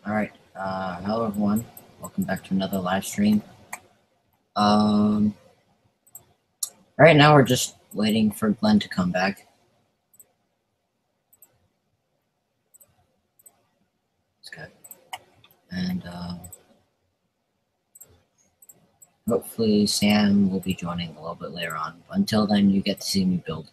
Alright, hello everyone. Welcome back to another live stream. Um, right now we're just waiting for Glenn to come back. Okay. And, hopefully Sam will be joining a little bit later on. Until then, you get to see me build.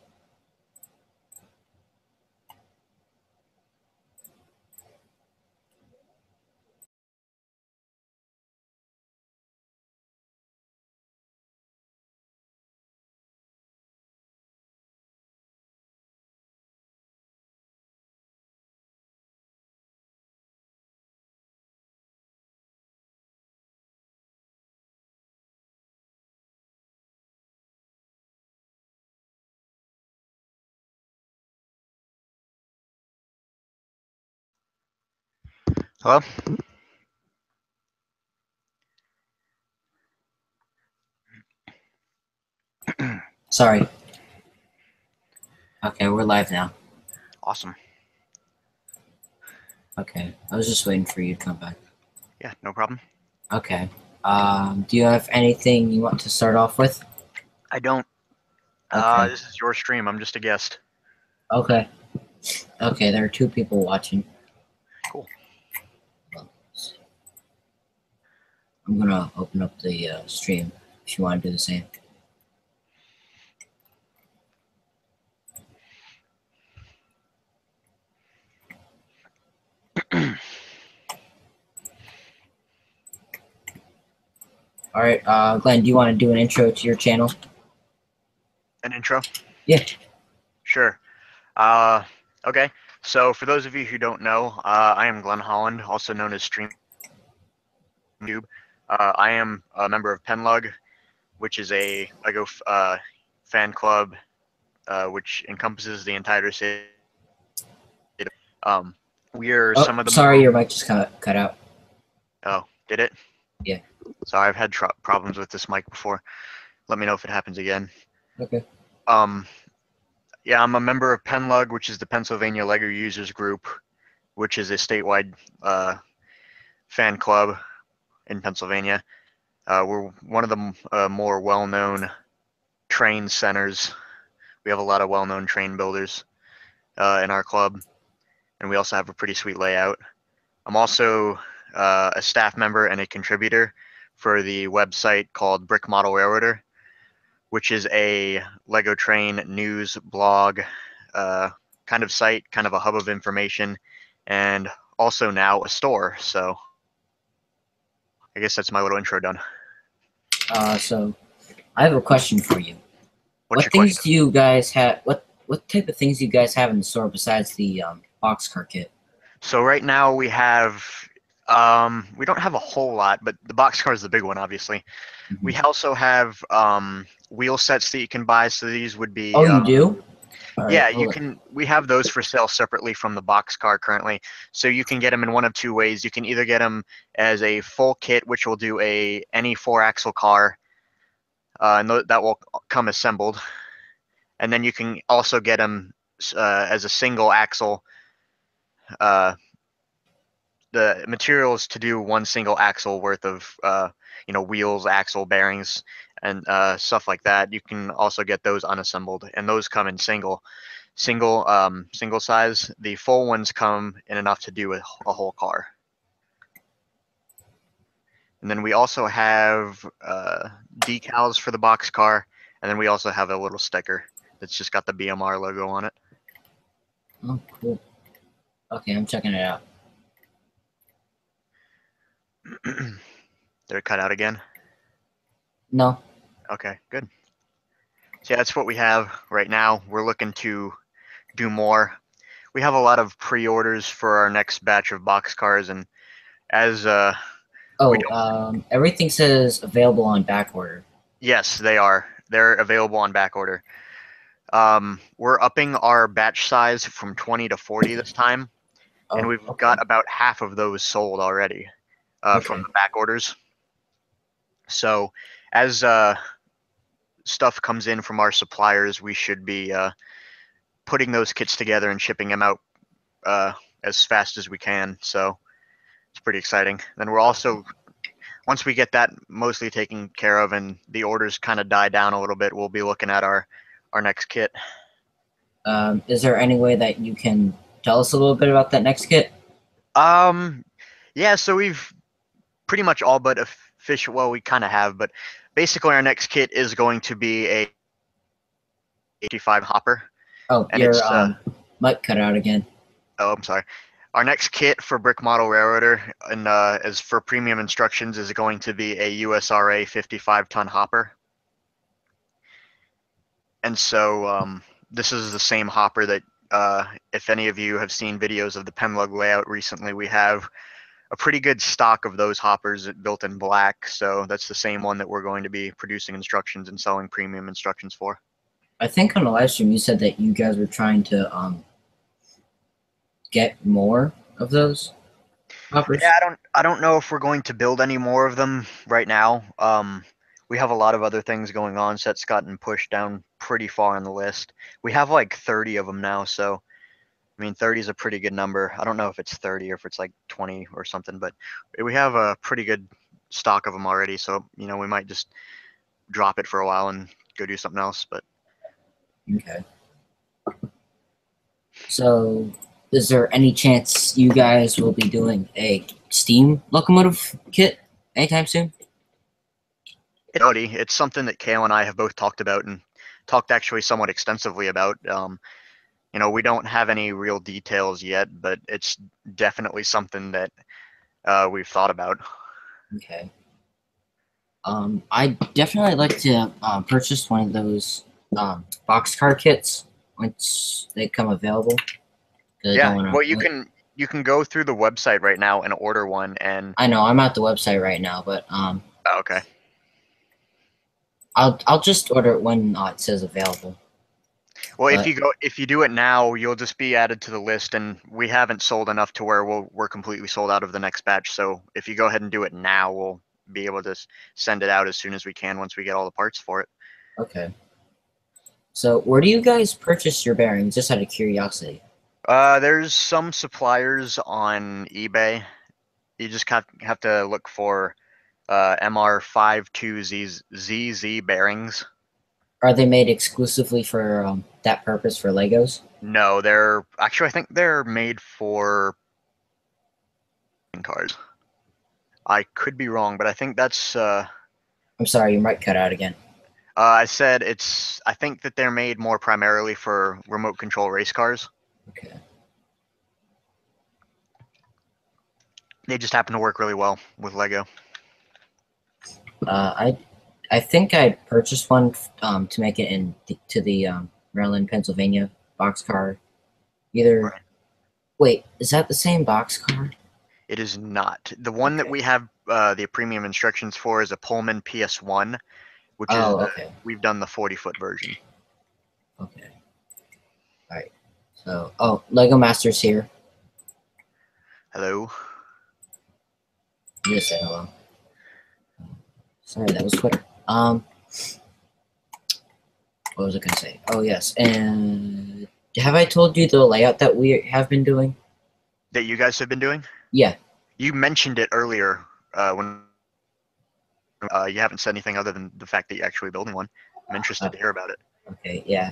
Hello? Sorry. Okay, we're live now. Awesome. Okay, I was just waiting for you to come back. Yeah, no problem. Okay. Do you have anything you want to start off with? I don't. Okay. This is your stream. I'm just a guest. Okay. Okay, there are two people watching. Cool. I'm gonna open up the stream if you want to do the same. All right, Glenn, do you want to do an intro to your channel? An intro? Yeah. Sure. Okay. So for those of you who don't know, I am Glenn Holland, also known as StreamTube. I am a member of Penlug, which is a LEGO fan club, which encompasses the entire city. We are Oh, some of the sorry, more. your mic just cut out. Oh, did it? Yeah. So I've had problems with this mic before. Let me know if it happens again. Okay. Yeah, I'm a member of Penlug, which is the Pennsylvania LEGO Users Group, which is a statewide fan club in Pennsylvania. We're one of the more well-known train centers. We have a lot of well-known train builders in our club, and we also have a pretty sweet layout. I'm also a staff member and a contributor for the website called Brick Model Railroader, which is a LEGO train news blog kind of site, kind of a hub of information, and also now a store. So I guess that's my little intro done. So I have a question for you. What's What your things question? do you guys have? What type of things do you guys have in the store besides the boxcar kit? So right now we don't have a whole lot, but the boxcar is the big one, obviously. Mm-hmm. We also have wheel sets that you can buy. So these would Oh, be you do? All right. yeah, you Hold can. We have those for sale separately from the boxcar currently. So you can get them in one of two ways. You can either get them as a full kit, which will do any four-axle car, and that will come assembled. And then you can also get them as a single axle. Uh, the materials to do one single axle worth of wheels, axle bearings, and stuff like that. You can also get those unassembled, and those come in single size. The full ones come in enough to do a whole car. And then we also have decals for the box car, and then we also have a little sticker that's just got the BMR logo on it. Oh, cool. Okay, I'm checking it out. They're cut out again. No. Okay, good. So yeah, that's what we have right now. We're looking to do more. We have a lot of pre-orders for our next batch of box cars, and as we Oh, don't. everything says available on back order. Yes, they are. They're available on back order. We're upping our batch size from 20 to 40 this time, and Oh, we've okay. got about half of those sold already from Okay. the back orders. So as stuff comes in from our suppliers, we should be putting those kits together and shipping them out as fast as we can. So It's pretty exciting. Then we're also, once we get that mostly taken care of and the orders kind of die down a little bit, we'll be looking at our next kit. Is there any way that you can tell us a little bit about that next kit? Yeah, so we've pretty much all but official. Well, we kind of have, but basically our next kit is going to be a 85 hopper, Oh, and your it's mic cut out again. oh, I'm sorry. Our next kit for brick model railroader and as for premium instructions is going to be a USRA 55-ton hopper. And so this is the same hopper that if any of you have seen videos of the Penlug layout recently, we have a pretty good stock of those hoppers built in black. So that's the same one that we're going to be producing instructions and selling premium instructions for. I think on the live stream you said that you guys were trying to get more of those hoppers. Yeah, I don't know if we're going to build any more of them right now. We have a lot of other things going on, so that's gotten pushed down pretty far on the list. We have like 30 of them now, so I mean 30 is a pretty good number. I don't know if it's 30 or if it's like 20 or something, but we have a pretty good stock of them already, so you know we might just drop it for a while and go do something else. But Okay. So, is there any chance you guys will be doing a steam locomotive kit anytime soon? it's something that Kale and I have both talked about and talked actually somewhat extensively about. You know, we don't have any real details yet, but it's definitely something that we've thought about. Okay. I definitely like to purchase one of those boxcar kits once they come available. I Yeah, don't want well, to wait. you can go through the website right now and order one. And I know I'm at the website right now, but oh, okay, I'll just order it when it says available. well, But if you do it now, you'll just be added to the list, and we haven't sold enough to where we're completely sold out of the next batch. So if you go ahead and do it now, we'll be able to send it out as soon as we can once we get all the parts for it. okay. So where do you guys purchase your bearings? Just out of curiosity. There's some suppliers on eBay. You just have to look for MR52ZZ bearings. Are they made exclusively for that purpose for Legos? No, they're actually I think they're made for cars. I could be wrong, but I think that's. I'm sorry, you might cut out again. I said it's. I think that they're made more primarily for remote control race cars. Okay. They just happen to work really well with Lego. I think I purchased one to make it to the Maryland, Pennsylvania boxcar. Either Right. wait, is that the same boxcar? It is not. The one that Okay. we have the premium instructions for is a Pullman PS1, which is Oh, okay. we've done the 40-foot version. Okay. All right. So, oh, Lego Masters here. Hello. You just say hello. Sorry, that was Twitter. What was I gonna say? Oh yes, and have I told you the layout that we have been doing? That you guys have been doing? Yeah. You mentioned it earlier when you haven't said anything other than the fact that you're actually building one. I'm interested to hear about it. Okay. Yeah.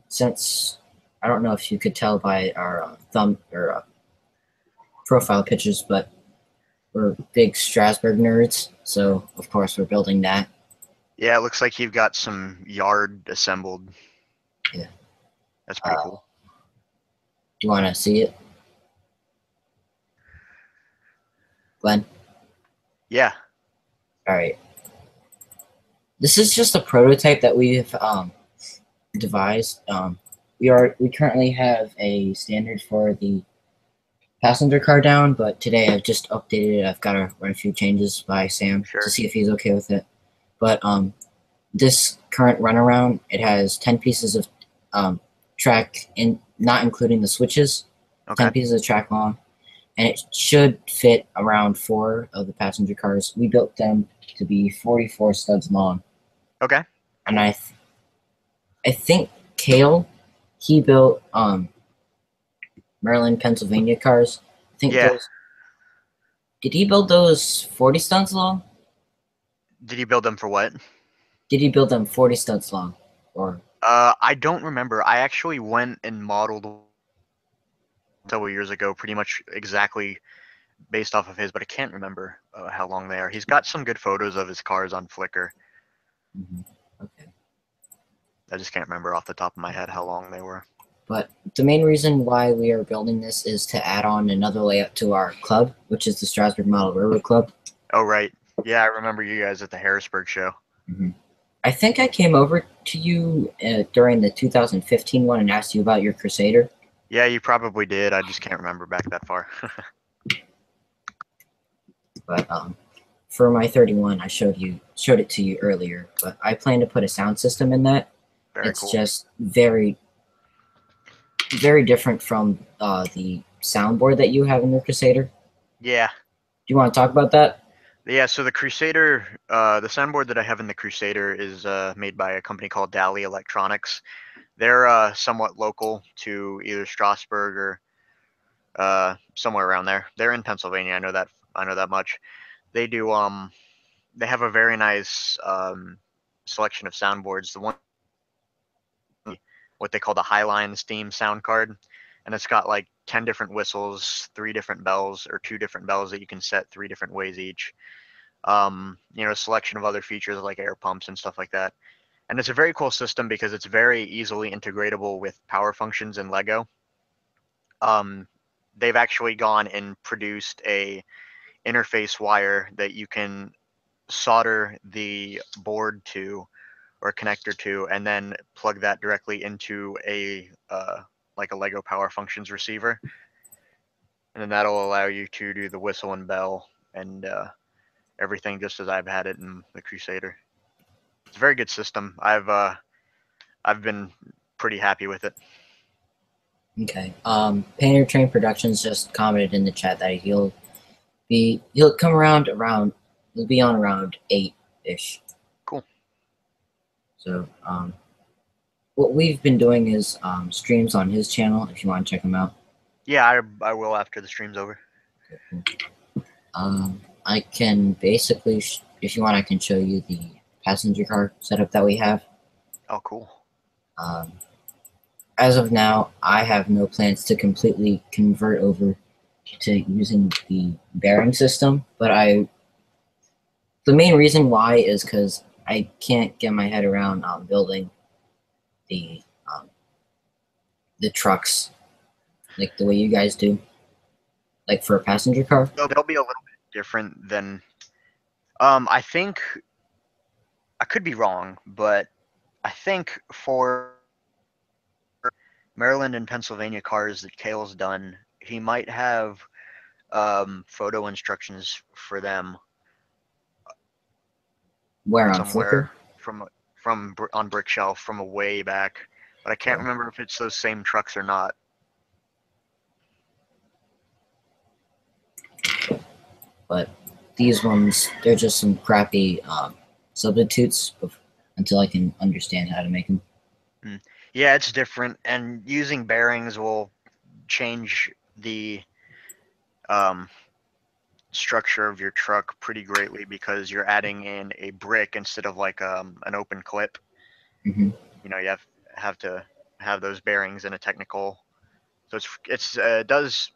Since I don't know if you could tell by our thumb or profile pictures, but we're big Strasbourg nerds, so of course we're building that. Yeah, it looks like you've got some yard assembled. Yeah. That's pretty cool. Do you want to see it, Glenn? Yeah. All right. This is just a prototype that we've devised. We currently have a standard for the passenger car down, but today I've just updated it. I've got to run a few changes by Sam to see if he's okay with it. But this current runaround, it has 10 pieces of track, not including the switches. Okay. 10 pieces of track long, and it should fit around 4 of the passenger cars. We built them to be 44 studs long. Okay. And I think Kale, he built Maryland, Pennsylvania cars. I think Yeah. those. Did he build those 40 studs long? Did he build them for what? Did he build them 40 studs long? Or I don't remember. I actually went and modeled several years ago, pretty much exactly based off of his, but I can't remember how long they are. He's got some good photos of his cars on Flickr. mhm. Okay. I just can't remember off the top of my head how long they were. But the main reason why we are building this is to add on another layout to our club, which is the Strasburg Model Railroad Club. Oh, right. Yeah, I remember you guys at the Harrisburg show. Mm-hmm. I think I came over to you during the 2015 one and asked you about your Crusader. Yeah, you probably did. I just can't remember back that far. But for my 31, I showed it to you earlier. But I plan to put a sound system in that. Very It's cool. just very, very different from the soundboard that you have in your Crusader. Yeah. Do you want to talk about that? Yeah, so the Crusader, the soundboard that I have in the Crusader is made by a company called Dali Electronics. They're somewhat local to either Strasbourg or somewhere around there. They're in Pennsylvania. I know that. I know that much. They do. They have a very nice selection of soundboards. The one, what they call the Highline Steam sound card, and it's got like 10 different whistles, 3 different bells, or 2 different bells that you can set 3 different ways each. A selection of other features like air pumps and stuff like that. And it's a very cool system because it's very easily integratable with power functions in Lego. They've actually gone and produced a interface wire that you can solder the board to or connector to, and then plug that directly into a like a Lego Power Functions receiver, and then that'll allow you to do the whistle and bell and everything just as I've had it in the Crusader. It's a very good system. I've been pretty happy with it. Okay. Painter Train Productions just commented in the chat that he'll come he'll be on around 8-ish. Cool. So what we've been doing is streams on his channel if you want to check him out. Yeah, I will after the stream's over. I can basically, if you want, I can show you the passenger car setup that we have. Oh, cool. As of now, I have no plans to completely convert over to using the bearing system, but the main reason why is because I can't get my head around building the trucks like the way you guys do, like for a passenger car. So they'll be a little bit different than. I think I could be wrong, but I think for Maryland and Pennsylvania cars that Kale's done, he might have photo instructions for them Where on Flickr? somewhere from on Brickshelf from a way back, but I can't remember if it's those same trucks or not. But these ones, they're just some crappy substitutes until I can understand how to make them. Yeah, it's different, and using bearings will change the structure of your truck pretty greatly because you're adding in a brick instead of like an open clip. Mm-hmm. You know, you have to have those bearings in a technical. So it does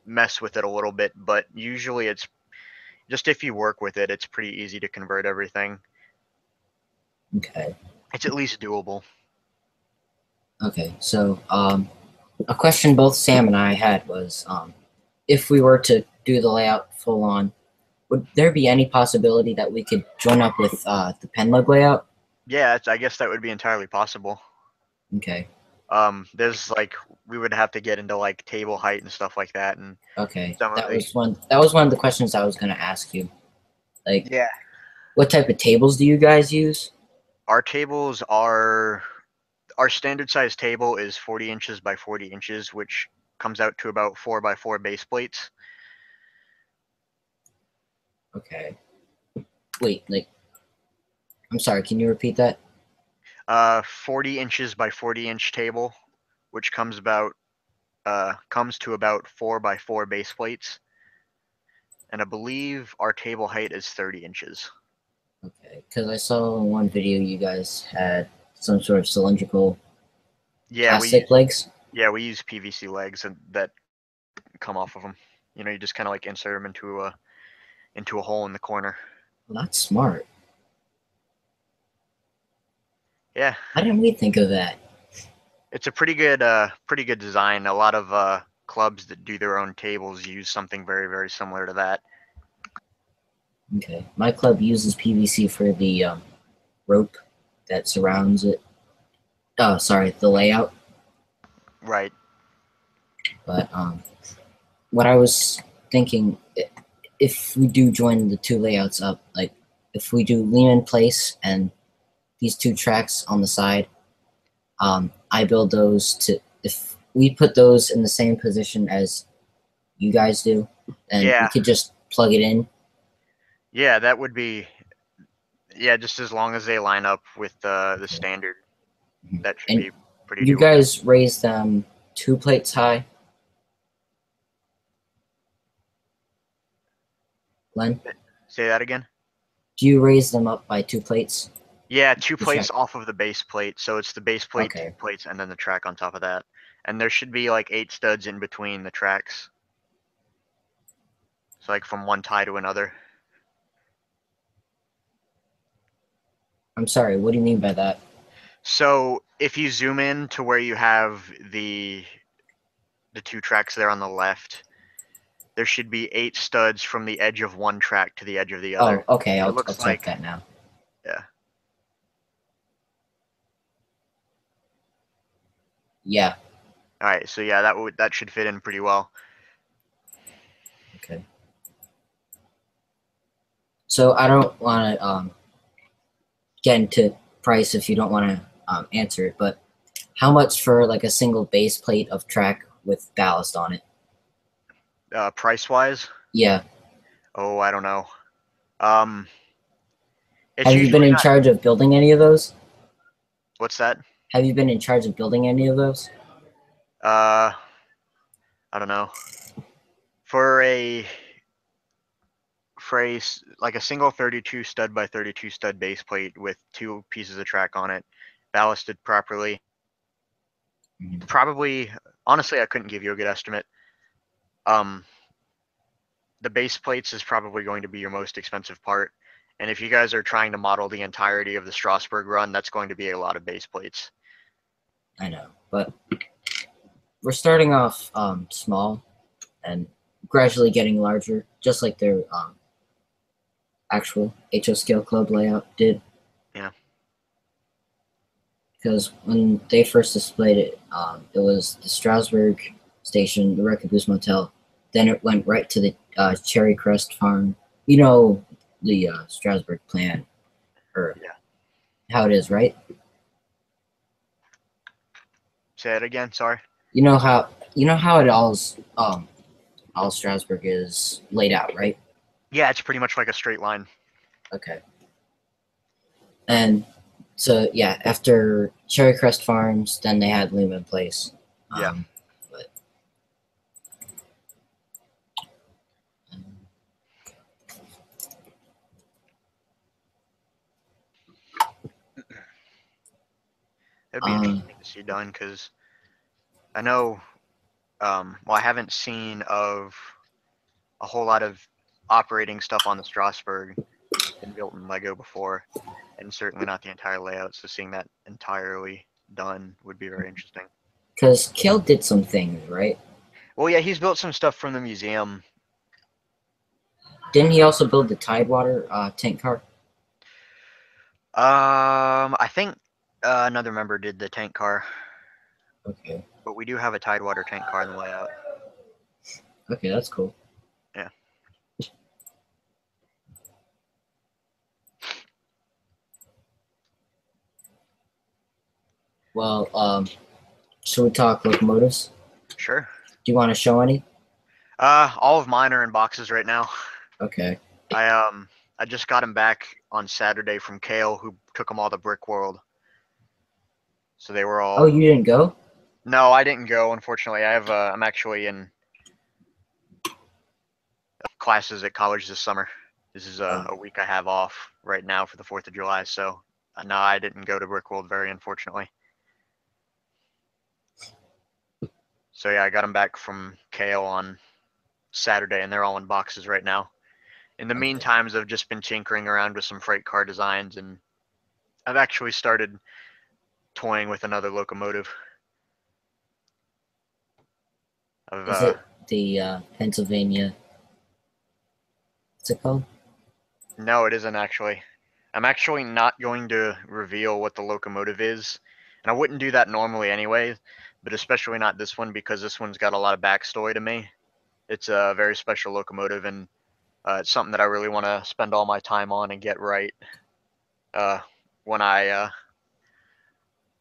mess with it a little bit, but usually it's just if you work with it, it's pretty easy to convert everything. Okay. It's at least doable. Okay. So a question both Sam and I had was if we were to do the layout full on, would there be any possibility that we could join up with the Penlug layout? Yeah, I guess that would be entirely possible. Okay. There's like we would have to get into like table height and stuff like that, and Okay. some of That the was one of the questions I was gonna ask you. Like, yeah. what type of tables do you guys use? Our tables are our standard size table is 40 inches by 40 inches, which comes out to about 4 by 4 base plates. Okay. Wait, like, I'm sorry. Can you repeat that? 40 inches by 40 inch table, which comes to about 4 by 4 base plates. and I believe our table height is 30 inches. Okay, because I saw in one video you guys had some sort of cylindrical Yeah, plastic legs. we use PVC legs and that come off of them. You know, you just kind of like insert them into a hole in the corner. Well, that's smart. Yeah, Why didn't we think of that? it's a pretty good design. A lot of clubs that do their own tables use something very, very similar to that. Okay, my club uses PVC for the rope that surrounds it. Oh, sorry, the layout. Right. But what I was thinking, if we do join the two layouts up, like if we do Lehman Place and these two tracks on the side, I build those to, if we put those in the same position as you guys do, then we Yeah. could just plug it in. Yeah, that would be. Yeah, just as long as they line up with the standard, that should And be pretty you doable. guys raise them 2 plates high, Glenn? Say that again. Do you raise them up by 2 plates? Yeah, two The track. plates off of the base plate. So it's the base plate, two Okay. plates, and then the track on top of that. And there should be like 8 studs in between the tracks. So like from one tie to another. I'm sorry, what do you mean by that? So if you zoom in to where you have the 2 tracks there on the left, there should be 8 studs from the edge of one track to the edge of the Oh, other. okay, It I'll looks check like, that now. yeah. Yeah, All right, so yeah, that should fit in pretty well. okay. So I don't want to get into price if you don't want to answer it, but how much for like a single base plate of track with ballast on it? Price wise, Yeah. oh, I don't know. Um, it's Have you been usually in not. charge of building any of those? What's that? Have you been in charge of building any of those? Uh, I don't know. For a like a single 32 stud by 32 stud base plate with 2 pieces of track on it, ballasted properly. Mhm. Probably, honestly, I couldn't give you a good estimate. Um, the base plates is probably going to be your most expensive part. And if you guys are trying to model the entirety of the Strasbourg run, that's going to be a lot of base plates. I know, but we're starting off small and gradually getting larger, just like their actual HO Scale Club layout did. Yeah. Because when they first displayed it, it was the Strasbourg station, the Wreck Boost Motel. Then it went right to the Cherry Crest Farm. You know the Strasbourg plan, or Yeah. how it is, right? Say it again. Sorry. You know how it all Strasbourg is laid out, right? Yeah, it's pretty much like a straight line. Okay. And so yeah, after Cherry Crest Farms, then they had Lehman Place. Yeah. But It'd be interesting to see done because I know. Well, I haven't seen of a whole lot of operating stuff on the Strasbourg that's been built in Lego before, and certainly not the entire layout. So seeing that entirely done would be very interesting. because Kale did some things, right? Well, yeah, he's built some stuff from the museum. Didn't he also build the Tidewater tank car? I think another member did the tank car, Okay. but we do have a Tidewater tank car in the layout. Okay, that's cool. Yeah. Well, should we talk locomotives? Sure. Do you want to show any? All of mine are in boxes right now. Okay. I just got them back on Saturday from Kale, who took them all to Brick World. So they were Oh, all. you didn't go? No, I didn't go. Unfortunately, I'm actually in classes at college this summer. This is Oh. a week I have off right now for the 4th of July, so no, I didn't go to Brickworld, very unfortunately. So yeah, I got them back from Kale on Saturday, and they're all in boxes right now. In the Okay. meantime, I've just been tinkering around with some freight car designs, and I've actually started toying with another locomotive. Is it the Pennsylvania? What's it called? No, it isn't actually. I'm actually not going to reveal what the locomotive is, and I wouldn't do that normally anyway, but especially not this one because this one's got a lot of backstory to me. It's a very special locomotive, and it's something that I really want to spend all my time on and get right when I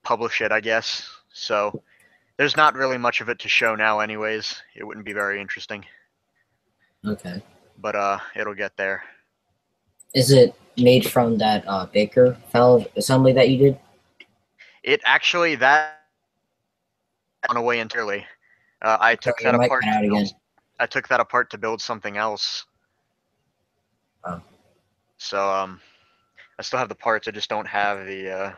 publish it, I guess. So there's not really much of it to show now anyways. It wouldn't be very interesting. Okay. But it'll get there. Is it made from that Baker file assembly that you did? It actually, that gone away entirely. I took Your that mic apart went to out build. again. I took that apart to build something else. Oh. So I still have the parts. I just don't have the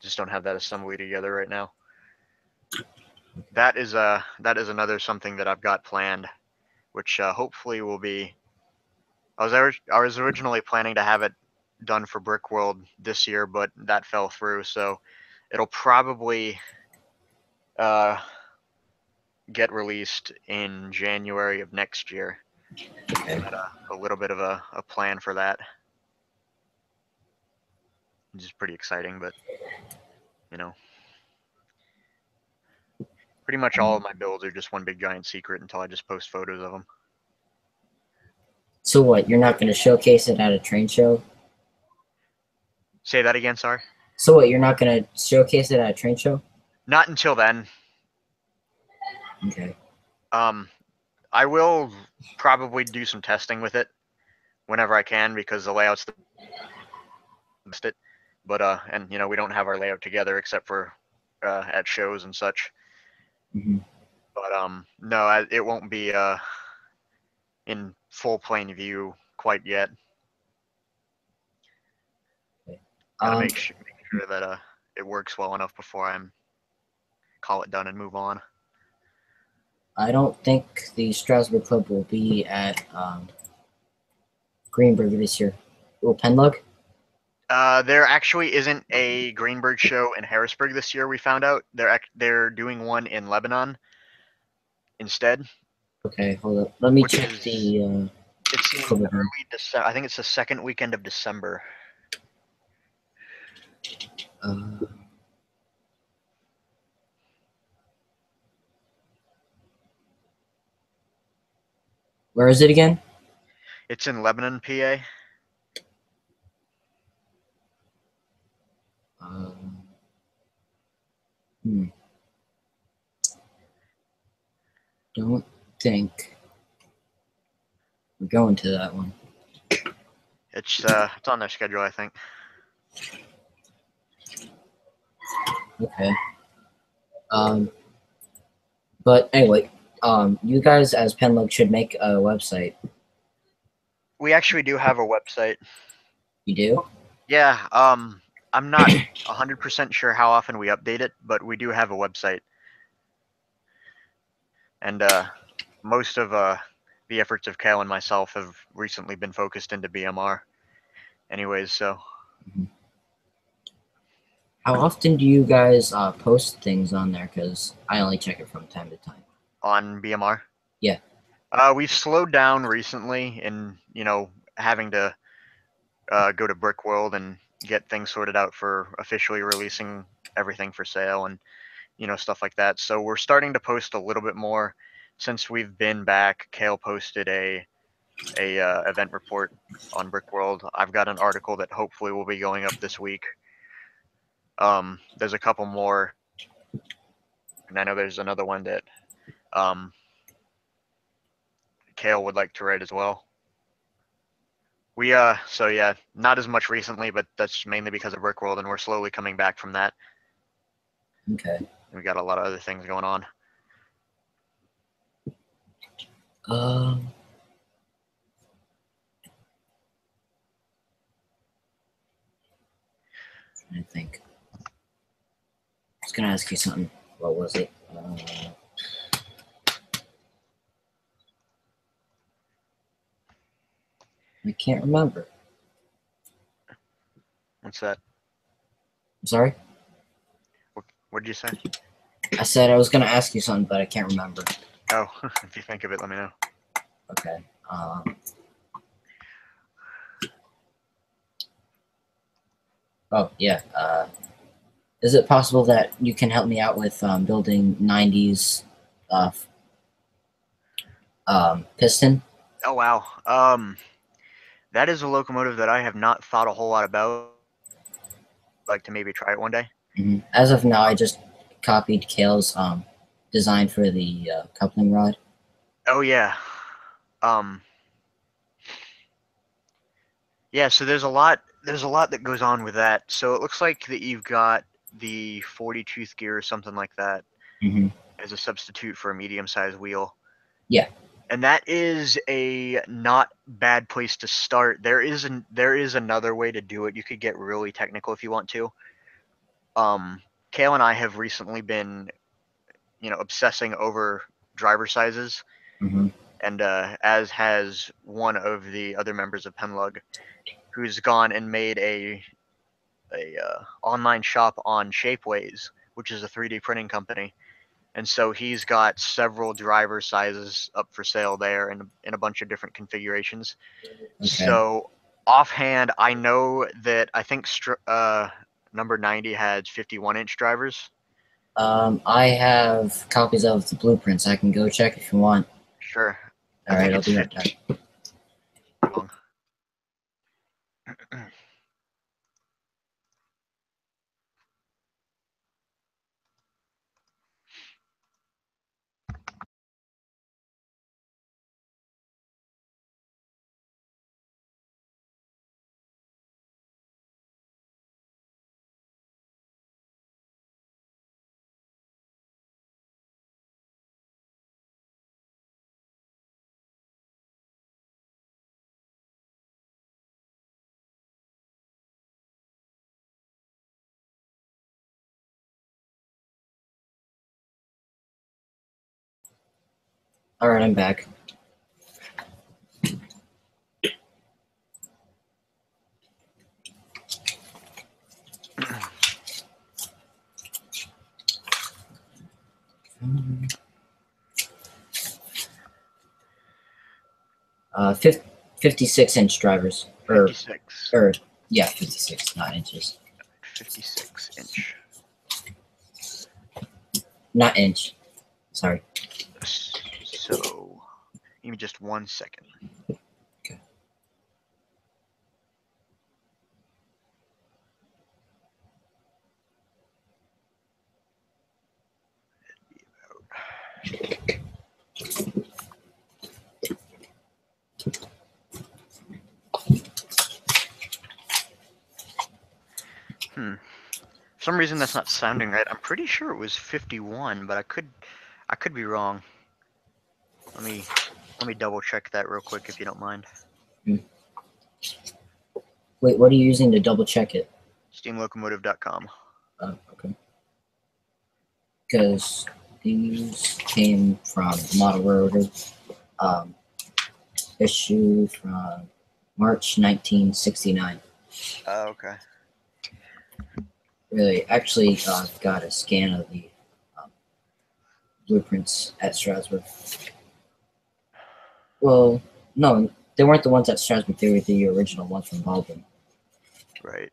that assembly together right now. That is another something that I've got planned, which hopefully will be. I was originally planning to have it done for Brickworld this year, but that fell through. So it'll probably get released in January of next year. Okay. Got a little bit of a plan for that, which is pretty exciting. But you know, pretty much all of my builds are just one big giant secret until I just post photos of them. So what? You're not going to showcase it at a train show? Say that again, sorry. So what? You're not going to showcase it at a train show? Not until then. Okay. I will probably do some testing with it whenever I can because the layout's the best. But and we don't have our layout together except for at shows and such. Mm-hmm. But no, it won't be in full plain view quite yet. Gotta make sure that it works well enough before I call it done and move on. I don't think the Strasbourg Club will be at Greenberg this year. Will Penlug? There actually isn't a Greenberg show in Harrisburg this year. We found out they're doing one in Lebanon instead. Okay, hold up. Let me check the. It's in early December. I think it's the second weekend of December. Where is it again? It's in Lebanon, PA. Don't think we're going to that one. It's on their schedule, I think. Okay. But anyway, you guys as Penlug should make a website. We actually do have a website. You do? Yeah. I'm not 100% sure how often we update it, but we do have a website. And most of the efforts of Kale and myself have recently been focused into BMR. Anyways, so. How often do you guys post things on there? Because I only check it from time to time. On BMR? Yeah. We've slowed down recently in, having to go to Brickworld and get things sorted out for officially releasing everything for sale and, stuff like that. So we're starting to post a little bit more since we've been back. Kale posted a event report on Brickworld. I've got an article that hopefully will be going up this week. There's a couple more, and I know there's another one that Kale would like to write as well. So yeah, not as much recently, but that's mainly because of Brickworld, and we're slowly coming back from that. Okay. We got a lot of other things going on. I think. I was gonna ask you something. What was it? I can't remember. What's that? I'm sorry? What did you say? I said I was gonna ask you something, but I can't remember. Oh, if you think of it, let me know. Okay. Oh, yeah. Is it possible that you can help me out with building 90s piston? Oh wow. That is a locomotive that I have not thought a whole lot about. I'd like to maybe try it one day. Mm-hmm. As of now, I just copied Kale's design for the coupling rod. Oh yeah. Yeah, so there's a lot that goes on with that. So it looks like that you've got the 40 tooth gear or something like that Mm-hmm. as a substitute for a medium-sized wheel. Yeah. And that is a not bad place to start. There is another way to do it. You could get really technical if you want to. Kale and I have recently been, obsessing over driver sizes, Mm-hmm. and as has one of the other members of Penlug, who's gone and made a online shop on Shapeways, which is a 3D printing company. And so he's got several driver sizes up for sale there in a bunch of different configurations. Okay. So offhand, I know that I think number 90 had 51-inch drivers. I have copies of the blueprints. I can go check if you want. Sure. All I right, think I'll it's be right 50 back. long. All right, I'm back. Mm-hmm. 56-inch drivers. 56. Yeah, 56, not inches. 56-inch. Not inch. Sorry. So, give me just 1 second. Okay. For some reason that's not sounding right. I'm pretty sure it was 51, but I could be wrong. Let me double check that real quick if you don't mind. Wait, what are you using to double check it? Steamlocomotive.com. Okay. Because these came from Model Rotor, issue from March 1969. Okay. Really, actually, got a scan of the blueprints at Strasbourg. Well, no, they weren't the ones at Strasbourg. They were the original ones from Baldwin. Right.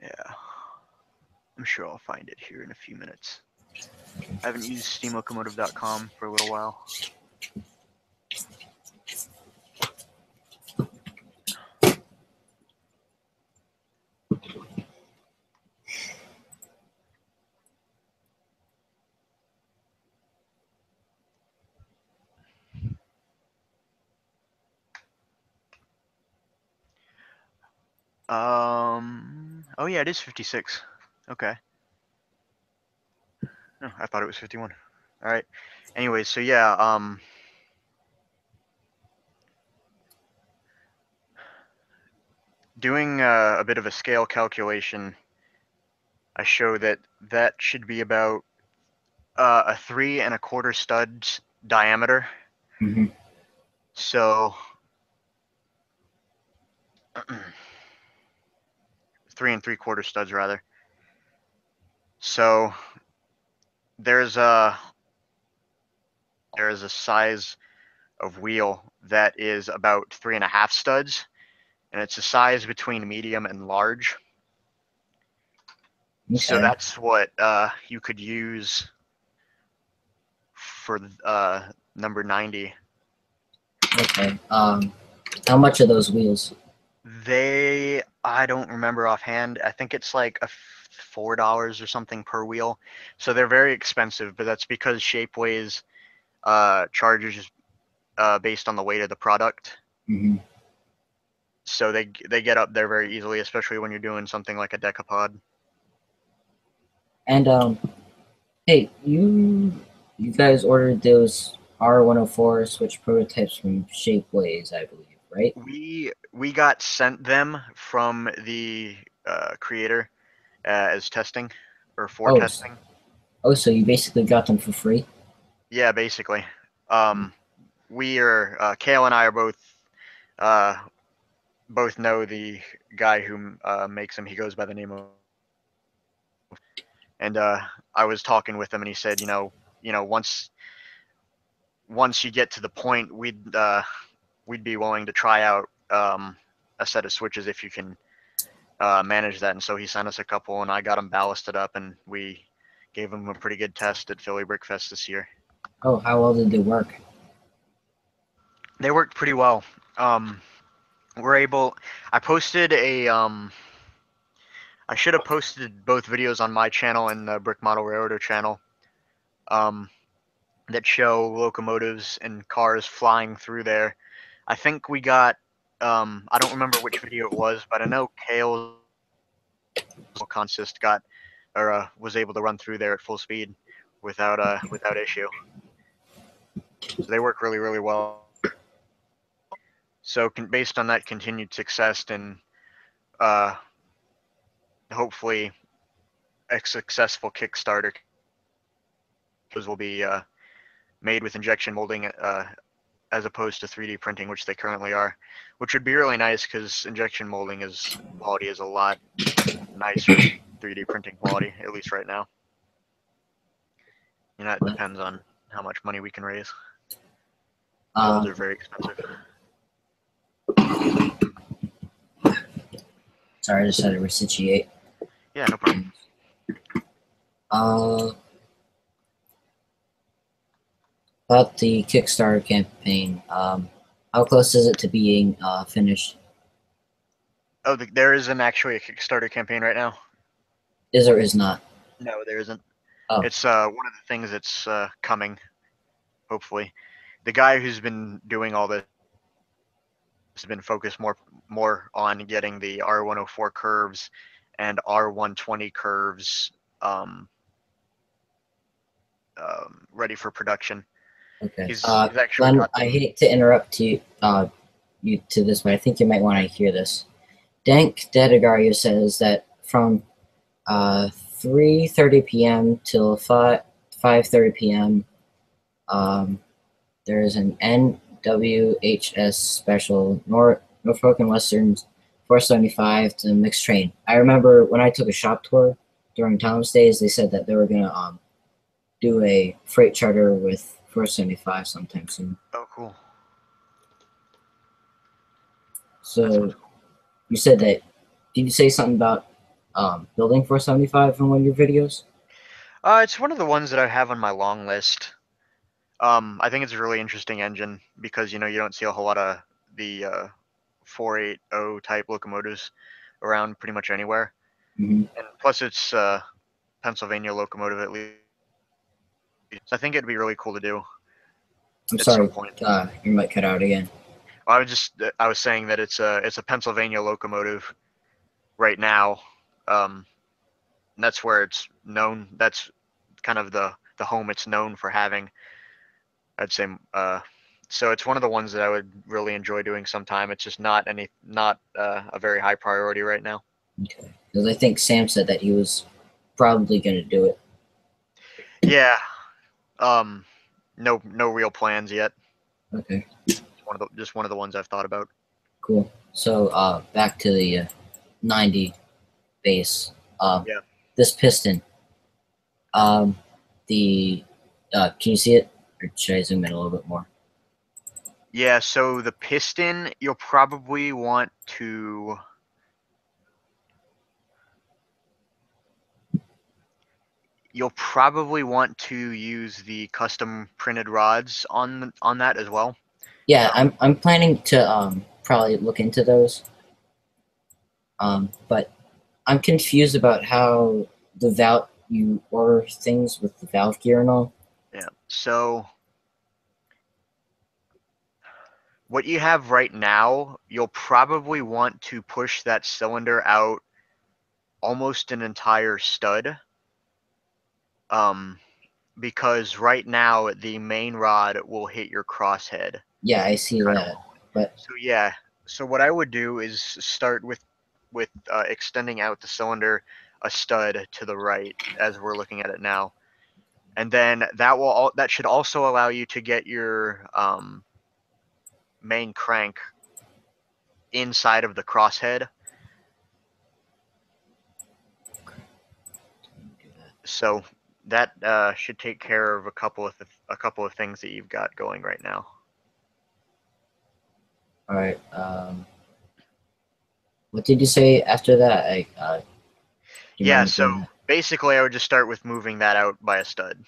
Yeah. I'm sure I'll find it here in a few minutes. I haven't used steamlocomotive.com for a little while. Oh yeah, it is 56. Okay. No, I thought it was 51. All right. Anyways, so yeah, doing a bit of a scale calculation, I show that that should be about a 3 1/4 studs diameter. Mm-hmm. So 3 3/4 studs rather. So there's a size of wheel that is about 3 1/2 studs, and it's a size between medium and large. So Okay. that's what you could use for number 90. Okay. How much are those wheels? I don't remember offhand. I think it's like $4 or something per wheel. So they're very expensive, but that's because Shapeways charges based on the weight of the product. Mm-hmm. So they get up there very easily, especially when you're doing something like a decapod. And hey, you guys ordered those R104 switch prototypes from Shapeways, I believe, right? We got sent them from the creator as testing or for Oh, testing. so you basically got them for free? Yeah, basically. We are Kale and I are uh, both know the guy who makes them. He goes by the name of, and I was talking with him, and he said, once you get to the point, we'd be willing to try out a set of switches if you can manage that. And so he sent us a couple, and I got them ballasted up, and we gave them a pretty good test at Philly Brick Fest this year. Oh, how well did they work? They worked pretty well. Um, we're able. I posted a. I should have posted both videos on my channel and the Brick Model Railroader channel. Um, that show locomotives and cars flying through there. I think we got. I don't remember which video it was, but I know Kale's consist got or was able to run through there at full speed without issue. So they work really really well. So based on that continued success and uh, hopefully a successful Kickstarter, those will be made with injection molding as opposed to 3D printing, which they currently are, which would be really nice because injection molding quality is a lot nicer than 3D printing quality, at least right now. It depends on how much money we can raise. Molds are very expensive. Sorry, I just had to resituate. Yeah, no problem. About the Kickstarter campaign, how close is it to being finished? Oh, there isn't actually a Kickstarter campaign right now. Is or is not? No, there isn't. Oh. It's one of the things that's coming, hopefully. The guy who's been doing all this has been focused more on getting the R104 curves and R120 curves ready for production. Okay. He's actually Glenn, got I them. hate to interrupt you to this, but I think you might want to hear this. Dank Dedigario says that from 3:30 p.m. till 5:30 p.m. There is an NWHS special Norfolk and Western 475 to mixed train. I remember when I took a shop tour during Tom's days, they said that they were gonna do a freight charter with 475 sometime soon. Oh, cool. So you said that. Did you say something about building 475 in one of your videos? It's one of the ones that I have on my long list. I think it's a really interesting engine because you don't see a whole lot of the 480 type locomotives around pretty much anywhere, Mm-hmm. and plus it's Pennsylvania locomotive at least. So I think it'd be really cool to do I'm at some sorry, point. you might cut out again. Well, I was saying that it's a Pennsylvania locomotive right now. And that's where it's known. That's kind of the home it's known for having. I'd say So it's one of the ones that I would really enjoy doing sometime. It's just not a very high priority right now. Okay. Because I think Sam said that he was probably going to do it. Yeah. No real plans yet. Okay. Just one of the ones I've thought about. Cool. So back to the 90 base. Yeah. This piston. Um, the can you see it, or should I zoom in a little bit more? Yeah. So the piston, you'll probably want to. You'll probably want to use the custom printed rods on that as well. Yeah, I'm planning to probably look into those. But I'm confused about how the valve you order things with the valve gear and all. Yeah. So what you have right now, you'll probably want to push that cylinder out almost an entire stud. Because right now the main rod will hit your crosshead. Yeah, I see that. But So yeah, so what I would do is start with extending out the cylinder a stud to the right as we're looking at it now, and then that should also allow you to get your main crank inside of the crosshead. So that should take care of a couple of things that you've got going right now. all right. What did you say after that? Do you Yeah, mind so doing that? basically I would just start with moving that out by a stud.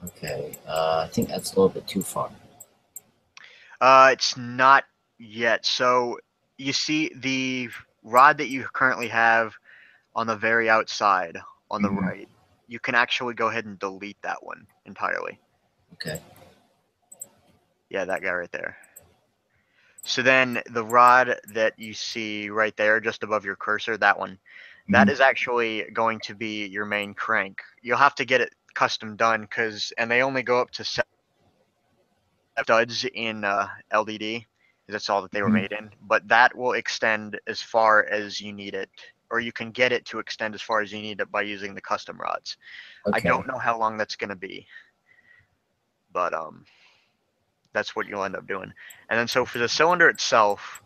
Okay. I think that's a little bit too far. It's not yet. So you see the rod that you currently have on the very outside on the right, you can actually go ahead and delete that one entirely. Okay. Yeah, that guy right there. So then the rod that you see right there, just above your cursor, that one, that is actually going to be your main crank. You'll have to get it custom done and they only go up to 7 studs in LDD. That's all that they were made in. But that will extend as far as you need it, or you can get it to extend as far as you need it by using the custom rods. I Okay. don't know how long that's going to be, but that's what you'll end up doing. And then so for the cylinder itself,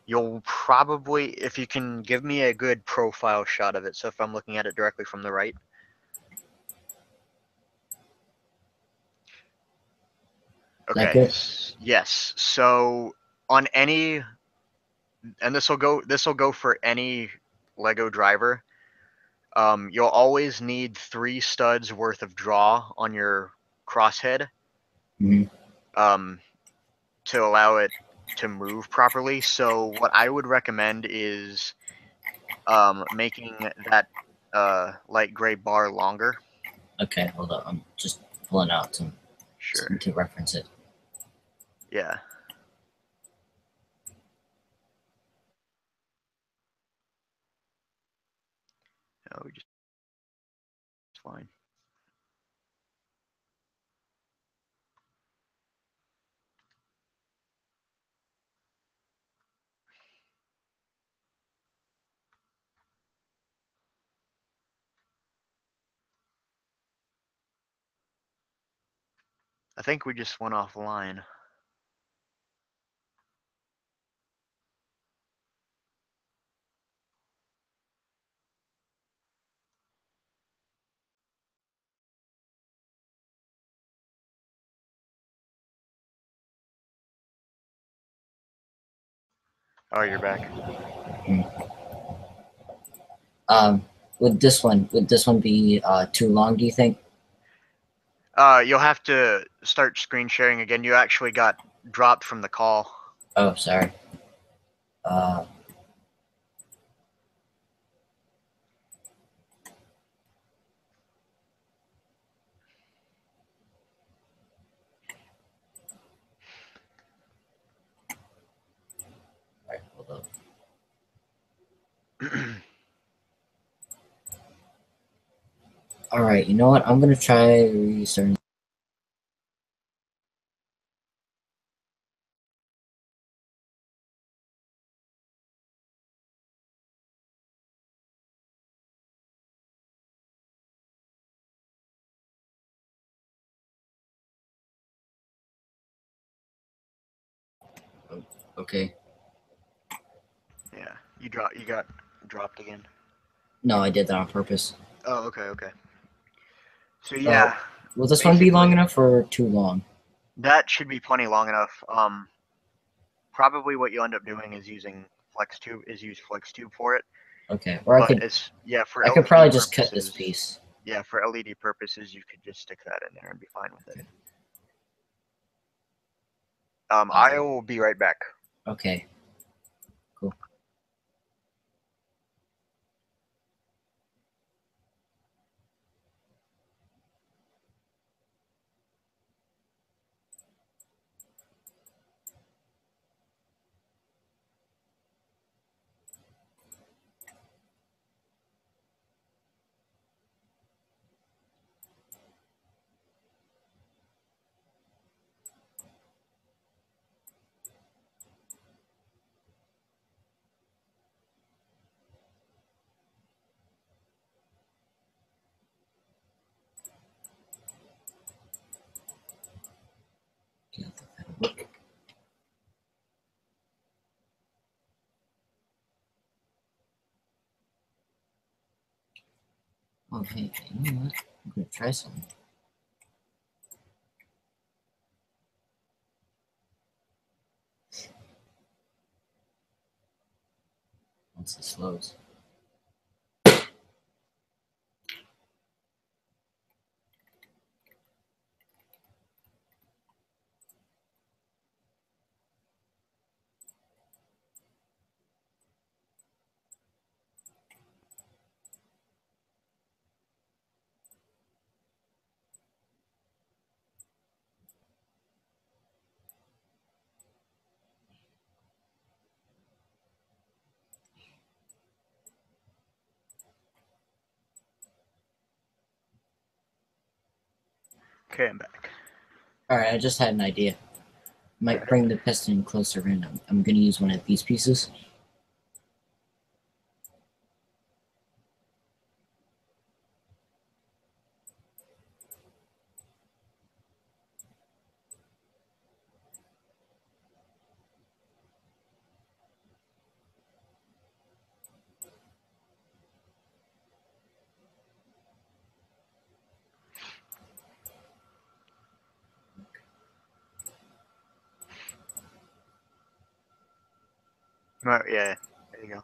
you'll probably, if you can give me a good profile shot of it, so if I'm looking at it directly from the right. Okay. Good? Yes. So on any, and this will go for any Lego driver. You'll always need 3 studs worth of draw on your crosshead um, to allow it to move properly. So what I would recommend is making that light gray bar longer. Okay, hold on. I'm just pulling out some Sure. to reference it. Yeah. No, just fine. I think we just went offline. Oh, you're back. Would this one be too long, do you think? You'll have to start screen sharing again. You actually got dropped from the call. Oh, sorry. Uh, Alright, you know what? I'm gonna try restarting. Okay. Yeah, you got dropped again. No, I did that on purpose. Oh, okay, okay. So Uh, yeah, will this one be long basically enough or too long? that should be plenty long enough. Probably what you end up doing is using use FlexTube for it. Okay. Or But it's for I could LED probably just cut this purposes. piece. Yeah, for LED purposes, you could just stick that in there and be fine with it. Okay. I will be right back. Okay. Cool. Yeah, that'll work. Oh, hey, you know what? I'm gonna try something. Once this loads. Okay, I'm back. Alright, I just had an idea. Might Okay. bring the piston closer in. I'm gonna use one of these pieces. Yeah, there you go.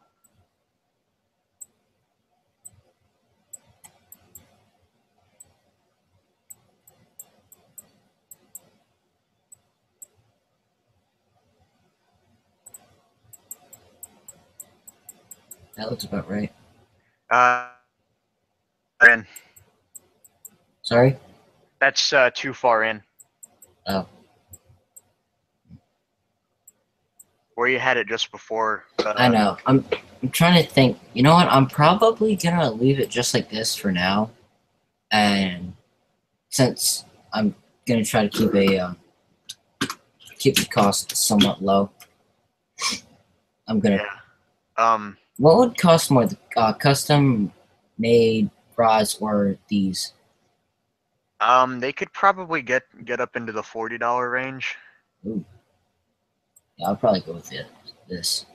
That looks about right. In. Sorry? That's too far in. Oh. Where you had it just before. I know. I'm trying to think. You know what? I'm probably gonna leave it just like this for now. And since I'm gonna try to keep the cost somewhat low, I'm gonna. Yeah. What would cost more, the custom made rods or these? They could probably get up into the $40 range. Ooh, yeah, I'll probably go with this.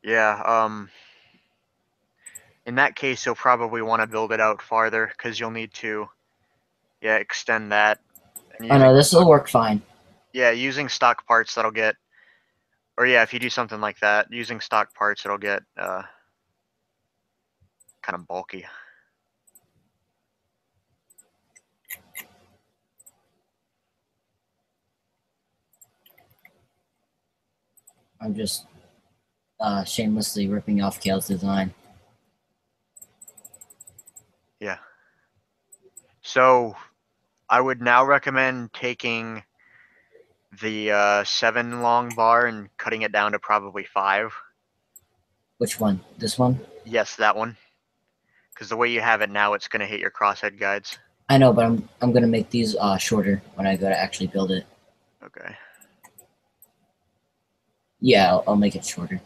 Yeah. In that case, you'll probably want to build it out farther because you'll need to, extend that. And Oh no, this will work fine. using stock parts, that'll get, or if you do something like that, using stock parts, it'll get kind of bulky. I'm just shamelessly ripping off Kale's design. Yeah. So I would now recommend taking the 7 long bar and cutting it down to probably 5. Which one? This one? Yes, that one. Because the way you have it now, it's going to hit your crosshead guides. I know, but I'm gonna make these shorter when I go to actually build it. Okay. Yeah, I'll make it shorter.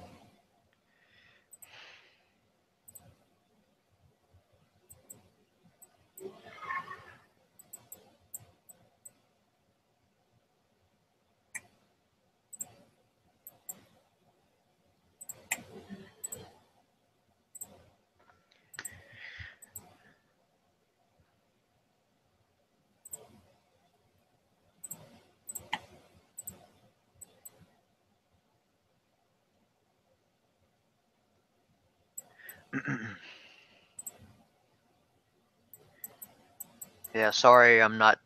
Yeah, sorry, I'm not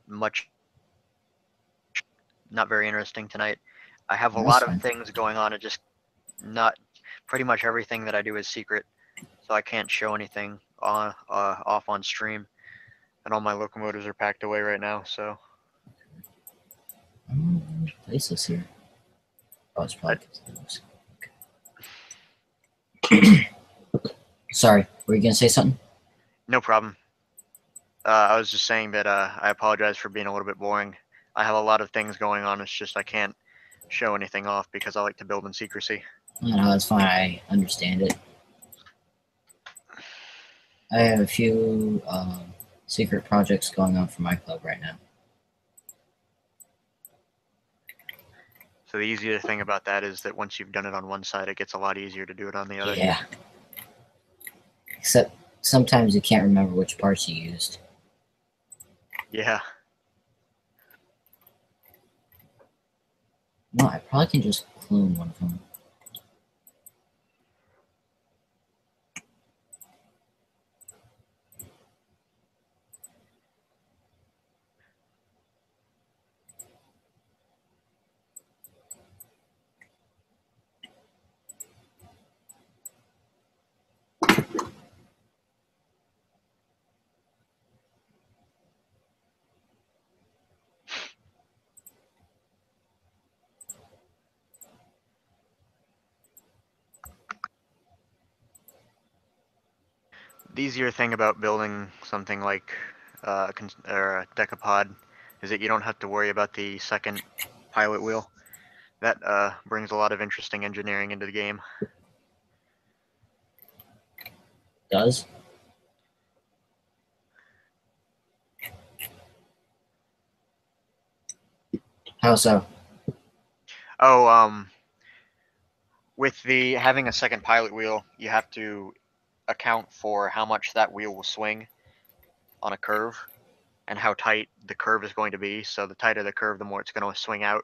very interesting tonight. I have a That's lot of fine. things going on. It just not pretty much everything that I do is secret, so I can't show anything on off on stream. And all my locomotives are packed away right now. So Place this here. Oh, it's probably Sorry, were you gonna say something? no problem. I was just saying that I apologize for being a little bit boring. I have a lot of things going on. It's just I can't show anything off because I like to build in secrecy. No, that's fine. I understand it. I have a few secret projects going on for my club right now. So the easier thing about that is that once you've done it on one side, it gets a lot easier to do it on the other. Yeah. Except sometimes you can't remember which parts you used. Yeah. No, I probably can just clone one of them. The easier thing about building something like a decapod is that you don't have to worry about the second pilot wheel. That brings a lot of interesting engineering into the game. Does? How so? Oh, with the having a second pilot wheel, you have to account for how much that wheel will swing on a curve and how tight the curve is going to be. So the tighter the curve, the more it's going to swing out.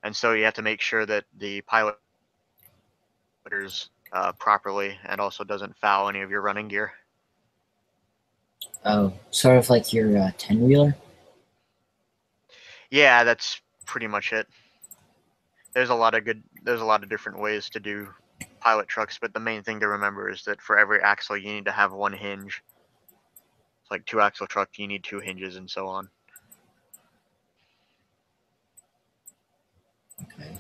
And so you have to make sure that the pilot properly and also doesn't foul any of your running gear. Oh, sort of like your 10-wheeler? Yeah, that's pretty much it. There's a lot of different ways to do pilot trucks, but the main thing to remember is that for every axle you need to have one hinge. It's like 2-axle truck, you need 2 hinges and so on. Okay.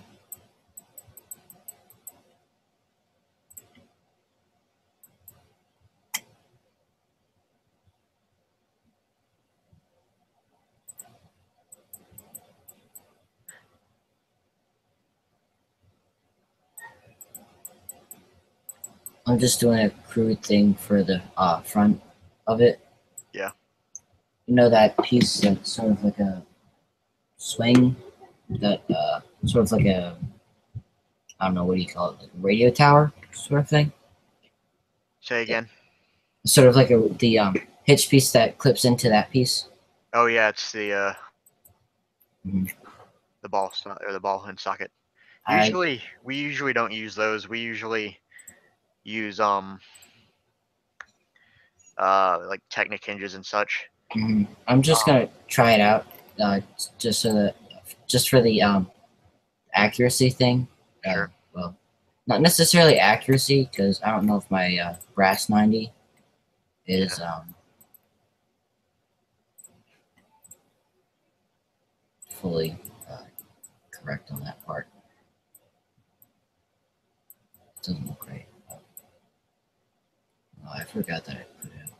I'm just doing a crude thing for the front of it. Yeah. You know that piece that's sort of like a swing? That sort of like a, I don't know, what do you call it? Like a radio tower sort of thing? Say again. Sort of like the hitch piece that clips into that piece. Oh yeah, it's the Mhm. the ball or the ball and socket. I We usually don't use those. We usually use like Technic hinges and such. I'm just gonna try it out, just so that just for the accuracy thing. Sure. Well, not necessarily accuracy because I don't know if my brass 90 is fully correct on that part. Doesn't look right. Oh, I forgot that I put it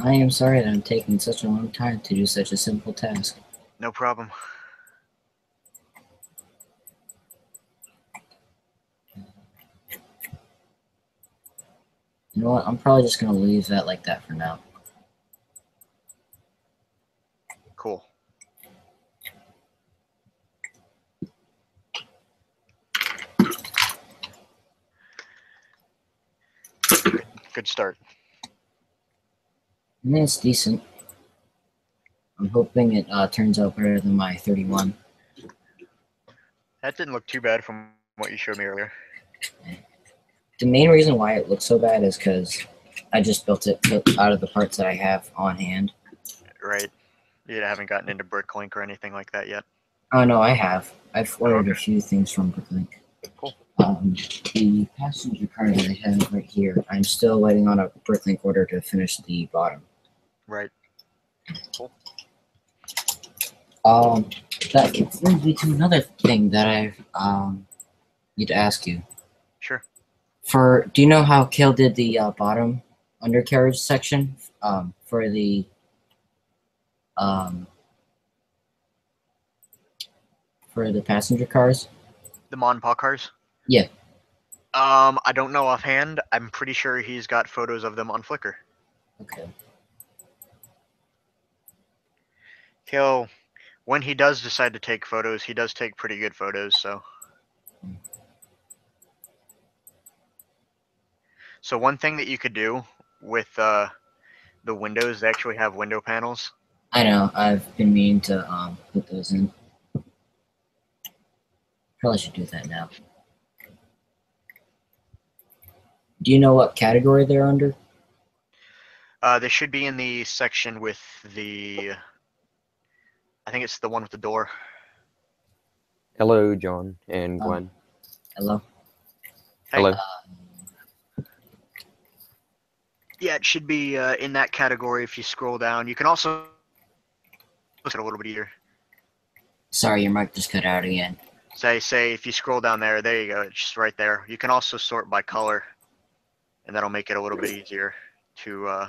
I am sorry that I'm taking such a long time to do such a simple task. No problem. You know what? I'm probably just gonna leave that like that for now. Cool. Good start. I mean, it's decent. I'm hoping it turns out better than my 31. That didn't look too bad from what you showed me earlier. The main reason why it looks so bad is because I just built it out of the parts that I have on hand. Right. You haven't gotten into Bricklink or anything like that yet. Oh no, I have. I've ordered okay. a few things from Brooklyn. Cool. The passenger car that I have right here, I'm still waiting on a Bricklink order to finish the bottom. Right. Cool. That brings me to another thing that I need to ask you. Sure. Do you know how Kale did the bottom undercarriage section for the um, passenger cars? The Monpaw cars? Yeah. I don't know offhand. I'm pretty sure he's got photos of them on Flickr. Okay. He'll, when he does decide to take photos, he does take pretty good photos, so. So one thing that you could do with the windows, they actually have window panels. I know. I've been meaning to put those in. Probably should do that now. Do you know what category they're under? They should be in the section with the, I think it's the one with the door. Hello, John and Gwen. Hello. Hey. Hello. Yeah, it should be in that category if you scroll down. You can also look at it a little bit easier. Sorry, your mic just cut out again. Say if you scroll down there, there you go. It's just right there. You can also sort by color, and that'll make it a little bit easier to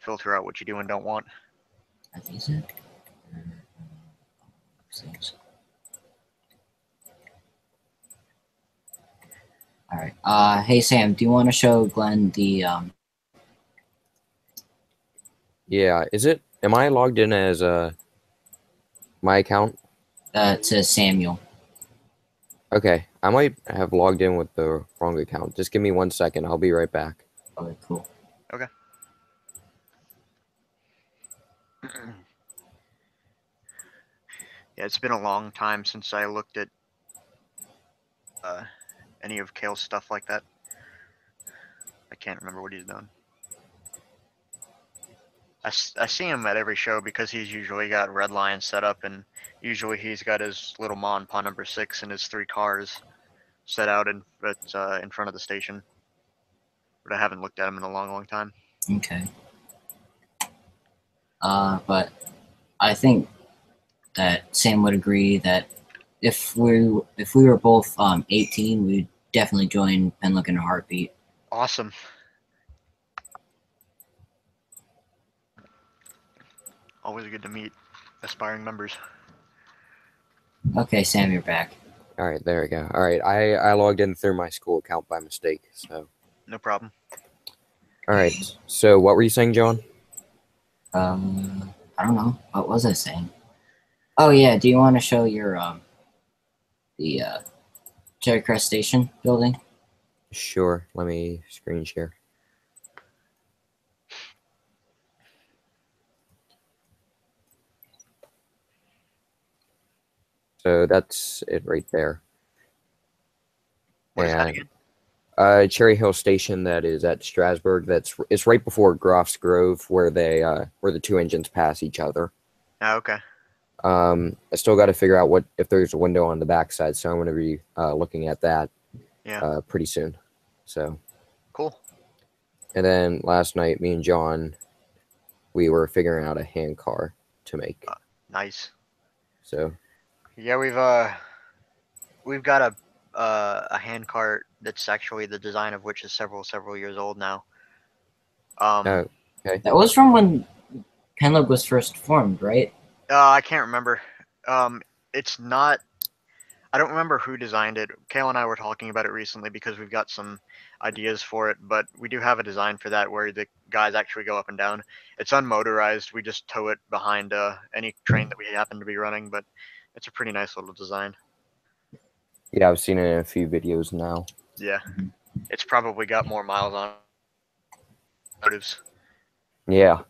filter out what you do and don't want. I think so. All right. Hey Sam, do you want to show Glenn the Yeah, am I logged in as my account? It says Samuel. Okay, I might have logged in with the wrong account. Just give me 1 second. I'll be right back. Okay, cool. Okay. Yeah, it's been a long time since I looked at any of Kale's stuff like that. I can't remember what he's done. I see him at every show because he's usually got Red Lion set up, and usually he's got his little Monpaw number 6 and his 3 cars set out in front of the station. But I haven't looked at him in a long, long time. Okay. But I think that Sam would agree that if we were both 18, we'd definitely join Penlook in a heartbeat. Awesome. Always good to meet aspiring members. Okay, Sam, you're back. All right, there we go. All right, I logged in through my school account by mistake. So. No problem. All right. So what were you saying, John? I don't know. What was I saying? Oh yeah. Do you want to show your the Cherry Crest Station building? Sure. Let me screen share. So that's it right there. What is that again? Cherry Hill Station that is at Strasburg. It's right before Groff's Grove where the two engines pass each other. Oh, okay. I still got to figure out if there's a window on the backside, so I'm going to be looking at that pretty soon. So cool. And then last night, me and John, we were figuring out a hand car to make. Nice. So yeah, we've got a hand cart that's actually the design of which is several years old now. Okay. That was from when Penlog was first formed, right? I can't remember. It's not. I don't remember who designed it. Kale and I were talking about it recently because we've got some ideas for it, but we do have a design for that where the guys actually go up and down. It's unmotorized. We just tow it behind any train that we happen to be running, but it's a pretty nice little design. Yeah, I've seen it in a few videos now. Yeah, it's probably got more miles on it. Yeah.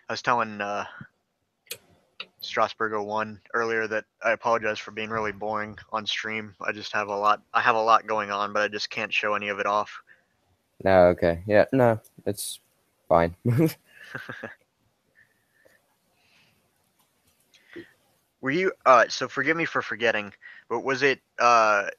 I was telling Strasbourg 01 earlier that I apologize for being really boring on stream. I just have a lot. I have a lot going on, but I just can't show any of it off. No, okay. Yeah, no, it's fine. Were you so forgive me for forgetting, but was it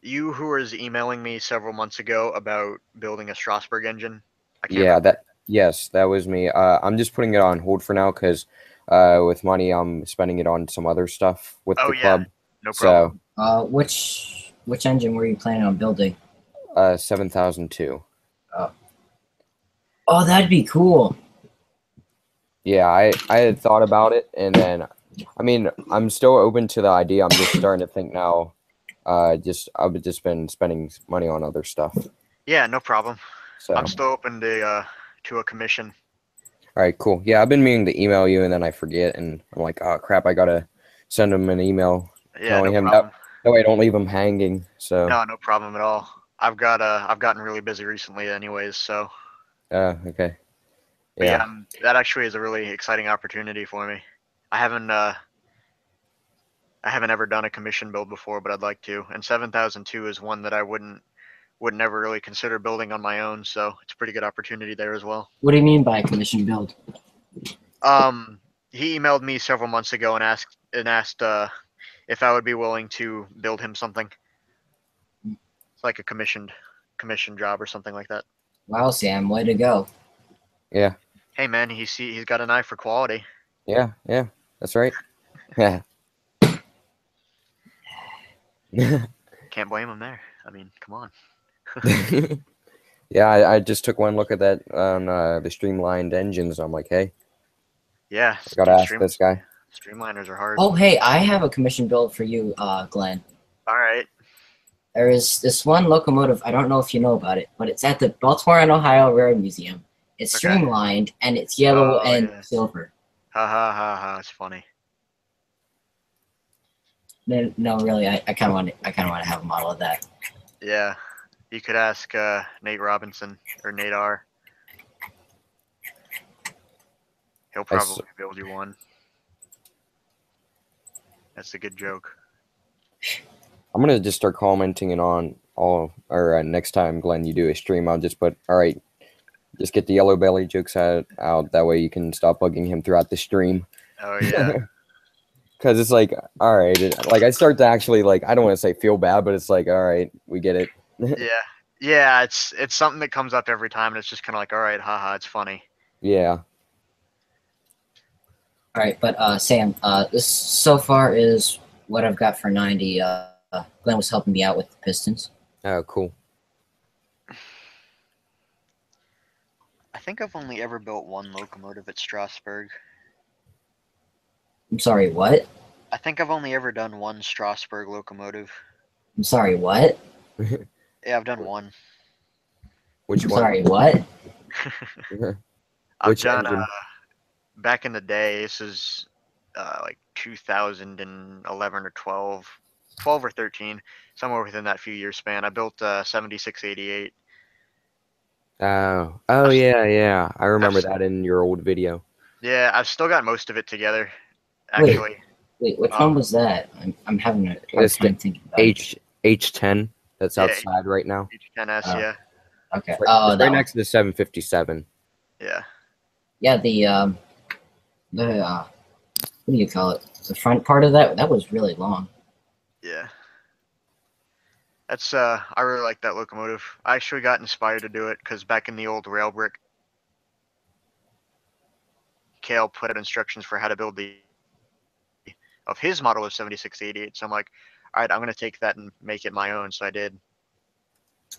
you who was emailing me several months ago about building a Strasbourg engine? I can't Yeah, remember. yes, that was me. I'm just putting it on hold for now because with money I'm spending it on some other stuff with Oh the yeah, club. no So problem. Which engine were you planning on building? 7002. Oh, that'd be cool. Yeah, I had thought about it, and then I mean I'm still open to the idea. I'm just starting to think now. I've just been spending money on other stuff. Yeah, no problem. So I'm still open to a commission. all right, cool. Yeah, I've been meaning to email you, and then I forget, and I'm like, oh crap, I gotta send him an email Yeah, telling no him problem. that way I don't leave him hanging. So No, no problem at all. I've gotten really busy recently, anyways. So, okay, but yeah, yeah, that actually is a really exciting opportunity for me. I haven't uh, I haven't ever done a commission build before, but I'd like to. And 7002 is one that I would never really consider building on my own, so it's a pretty good opportunity there as well. What do you mean by commission build? He emailed me several months ago and asked if I would be willing to build him something. It's like a commission job or something like that. Wow, Sam, way to go. yeah, Hey man, he's got an eye for quality. yeah, that's right. Yeah. Can't blame him there. I mean, come on. Yeah, I just took one look at that on the streamlined engines. I'm like, hey, Yeah, I gotta dude, ask this guy. streamliners are hard. Oh, hey, I have a commission build for you, Glenn. All right. There is this one locomotive, I don't know if you know about it, but it's at the Baltimore and Ohio Railroad Museum. It's Okay. streamlined, and it's yellow Oh, and yeah. silver. Ha ha ha ha! It's funny. No, really, I kind of want to have a model of that. Yeah, you could ask Nate Robinson or Nate R. He'll probably build you one. That's a good joke. I'm gonna just start commenting it on all. Or next time, Glenn, you do a stream, I'll just put, all right, just get the yellow belly jokes out. That way you can stop bugging him throughout the stream. Oh yeah. Because it's like, all right, like I start to actually like, I don't want to say feel bad, but it's like, all right, we get it. Yeah. It's something that comes up every time, and it's just kind of like, all right, haha, it's funny. Yeah. All right, but Sam, this so far is what I've got for 90. Glenn was helping me out with the pistons. Oh, cool. I think I've only ever built one locomotive at Strasbourg. I'm sorry, what? I think I've only ever done one Strasbourg locomotive. I'm sorry, what? Yeah, I've done one. Which I'm one? sorry, what? I've done engine? back in the day. This is like 2011 or 12 or 13, somewhere within that few year span. I built 7688. Oh yeah. I remember that in your old video. Yeah, I've still got most of it together. Actually, Wait, which one was that? I'm having a hard It's time thinking about it. H10 that's Yeah, outside right now. H10S. Oh. Yeah, Okay. It's Oh, right that next to the 757. yeah. Yeah, what do you call it? The front part of that was really long. Yeah. That's I really like that locomotive. I actually got inspired to do it because back in the old rail brick, Kale put out instructions for how to build the of his model of 7688. So I'm like, all right, I'm gonna take that and make it my own. So I did,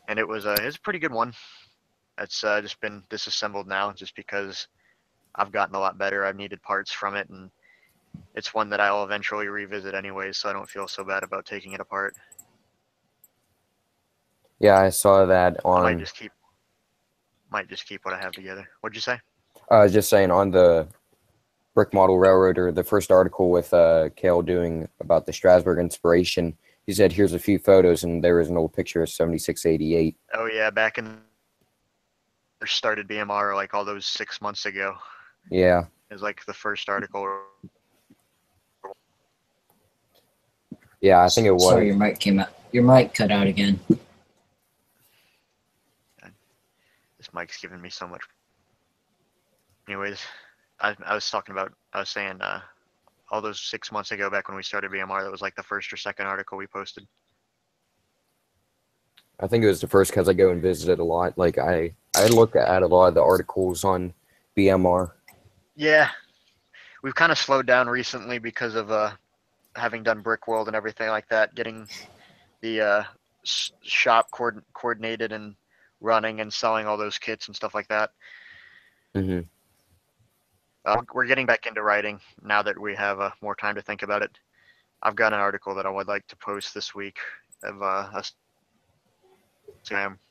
and it's a pretty good one. It's just been disassembled now, just because I've gotten a lot better. I've needed parts from it, and it's one that I'll eventually revisit anyways. So I don't feel so bad about taking it apart. Yeah, I saw that I on. might just keep what I have together. What'd you say? I was just saying on the Brick Model Railroader, the first article with Kale doing about the Strasbourg inspiration. He said, "Here's a few photos," and there was an old picture of 7688. Oh yeah, back in started BMR like all those 6 months ago. Yeah. It was like the first article. Yeah, I think it was. Sorry, your mic came out. Your mic cut out again. This mic's giving me so much. Anyways, I was saying all those 6 months ago, back when we started BMR, that was like the first or second article we posted. I think it was the first because I go and visit it a lot. Like I look at a lot of the articles on BMR. Yeah, we've kind of slowed down recently because of having done Brick World and everything like that, getting the shop coordinated and running and selling all those kits and stuff like that. Mm-hmm. We're getting back into writing now that we have more time to think about it. I've got an article that I would like to post this week of